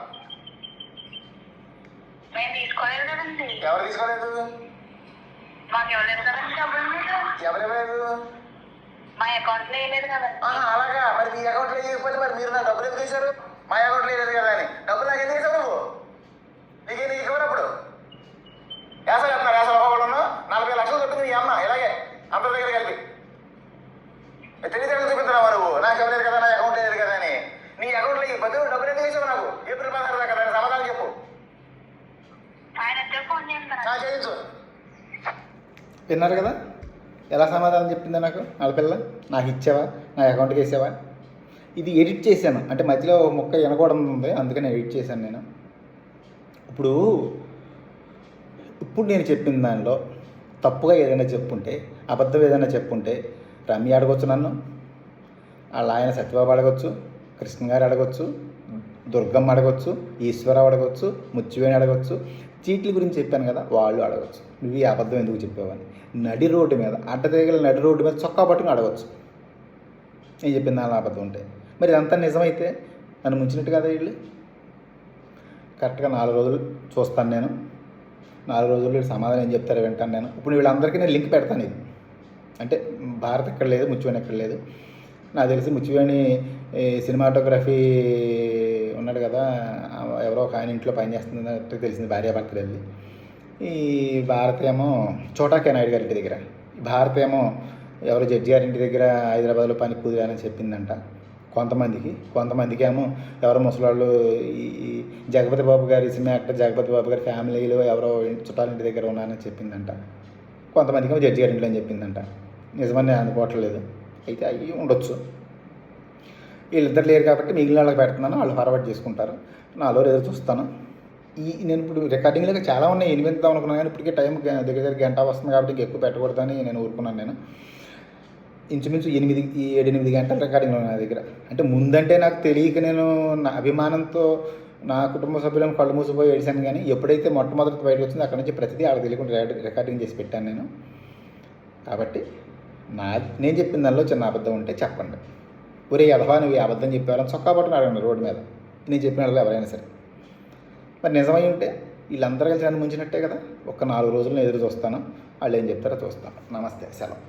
నేను తీసుకోలేదు కదండి. ఎవరు తీసుకోలేదు? మాకు ఇవ్వలేదు కదండి డబ్బులు మీరు. ఎవరివ్వలేదు? మా అకౌంట్ లో వేయలేదు కదండి. అలాగా, మరి మీ అకౌంట్ లో వేయకపోతే మరి మీరు నా డబ్బులు ఎందుకు వేశారు? మా అకౌంట్ లో వేయలేదు కదా అని. డబ్బులు నాకు ఎందుకు వేసావు నువ్వు? నీకు ఇవ్వనప్పుడు వేసా చెప్తున్నారు. వేసా ఒకళ్ళు 40 లక్షలు చెప్పింది మీ అమ్మ, ఇలాగే అందరి దగ్గర కలిపి. తెలియదు చూపిస్తున్నావా నువ్వు? నాకు ఇవ్వలేదు కదా, నా అకౌంట్ లేదు కదా అని. నీ అకౌంట్లో ఈ బదులు డబ్బులు ఎందుకు వేసావు నాకు? ఏప్రిల్ 16 దాకా దాని సమాధానం చెప్పు. చేయించు. విన్నారు కదా ఎలా సమాధానం చెప్పిందో నాకు. నలపిల్ల నాకు ఇచ్చావా, నా అకౌంట్కి వేసావా. ఇది ఎడిట్ చేశాను, అంటే మధ్యలో ముక్క వినకూడదు ఉంది, అందుకని ఎడిట్ చేశాను నేను. ఇప్పుడు నేను చెప్పిన దానిలో తప్పుగా ఏదైనా చెప్పుంటే, అబద్ధం ఏదైనా చెప్పుంటే రమ్య అడగొచ్చు, నన్ను వాళ్ళ ఆయన సత్యబాబు అడగొచ్చు, కృష్ణ గారు అడగొచ్చు, దుర్గమ్మ అడగొచ్చు, ఈశ్వరరావు అడగొచ్చు, ముచ్చివేణి అడగొచ్చు. చీట్ల గురించి చెప్పాను కదా, వాళ్ళు అడగచ్చు నువ్వు ఈ అబద్ధం ఎందుకు చెప్పావని. నడి రోడ్డు మీద అడ్డతీగల నడి రోడ్డు మీద చొక్కా పట్టుకుని అడగచ్చు నేను చెప్పిన దాని అబద్ధం ఉంటే. మరి ఇదంతా నిజమైతే నన్ను ముంచినట్టు కదా వీళ్ళు. కరెక్ట్గా 4 రోజులు చూస్తాను నేను. 4 రోజుల్లో సమాధానం ఏం చెప్తారో వింటాను నేను. ఇప్పుడు వీళ్ళందరికీ నేను లింక్ పెడతాను. ఇది అంటే భారత్ ఎక్కడ లేదు, ముచ్చివేణి ఎక్కడ లేదు. నాకు తెలిసి ముచ్చివేణి సినిమాటోగ్రఫీ ఉన్నాడు కదా, ఎవరో ఒక ఆయన ఇంట్లో పనిచేస్తున్నట్టు తెలిసింది, భార్యాభర్తలు వెళ్ళి. ఈ భారత ఏమో చోటాకే నాయుడు గారి ఇంటి దగ్గర, భారత ఏమో ఎవరో జడ్జి గారి ఇంటి దగ్గర హైదరాబాద్లో పని కుదిరానని చెప్పిందంట కొంతమందికి ఏమో ఎవరో ముసలాళ్ళు ఈ జగపతి బాబు గారి సినిమా యాక్టర్ జగపతి బాబు గారి ఫ్యామిలీలో ఎవరో చుట్టాల ఇంటి దగ్గర ఉన్నానని చెప్పిందంట. కొంతమందికి ఏమో జడ్జి గారి ఇంట్లో అని చెప్పిందంట. నిజమని అనుకోవట్లేదు, అయితే అవి ఉండొచ్చు. వీళ్ళిద్దరు లేరు కాబట్టి మిగిలిన వాళ్ళకి పెడుతున్నాను, వాళ్ళు ఫార్వర్డ్ చేసుకుంటారు. 4 రోజులు చూస్తాను. నేను ఇప్పుడు రికార్డింగ్లో చాలా ఉన్నాయి, 8 ఇద్దాం అనుకున్నాను, కానీ ఇప్పటికే టైం దగ్గర గంట వస్తుంది కాబట్టి ఎక్కువ పెట్టకూడదని నేను ఊరుకున్నాను. నేను ఇంచుమించు 7-8 గంటల రికార్డింగ్లో నా దగ్గర. అంటే ముందంటే నాకు తెలియక నేను నా అభిమానంతో నా కుటుంబ సభ్యులను కళ్ళు మూసిపోయి ఏడిశాను, కానీ ఎప్పుడైతే మొట్టమొదటి బయటకు వచ్చిందో అక్కడి నుంచి ప్రతిదీ ఆడ తెలియకుండా రికార్డింగ్ చేసి పెట్టాను నేను. కాబట్టి నేను చెప్పిన దానిలో చిన్న అబద్ధం ఉంటే చెప్పండి. ఒరే అదవా నువ్వు ఈ అబద్ధం చెప్పేవాళ్ళని చొక్కా పట్టుకుని అడగండి రోడ్డు మీద, నేను చెప్పిన వాళ్ళు ఎవరైనా సరే. మరి నిజమై ఉంటే వీళ్ళందరూ కలిసి నన్ను ముంచినట్టే కదా. 4 రోజుల్లో ఎదురు చూస్తాను, వాళ్ళు ఏం చెప్తారో చూస్తాను. నమస్తే, సెలవు.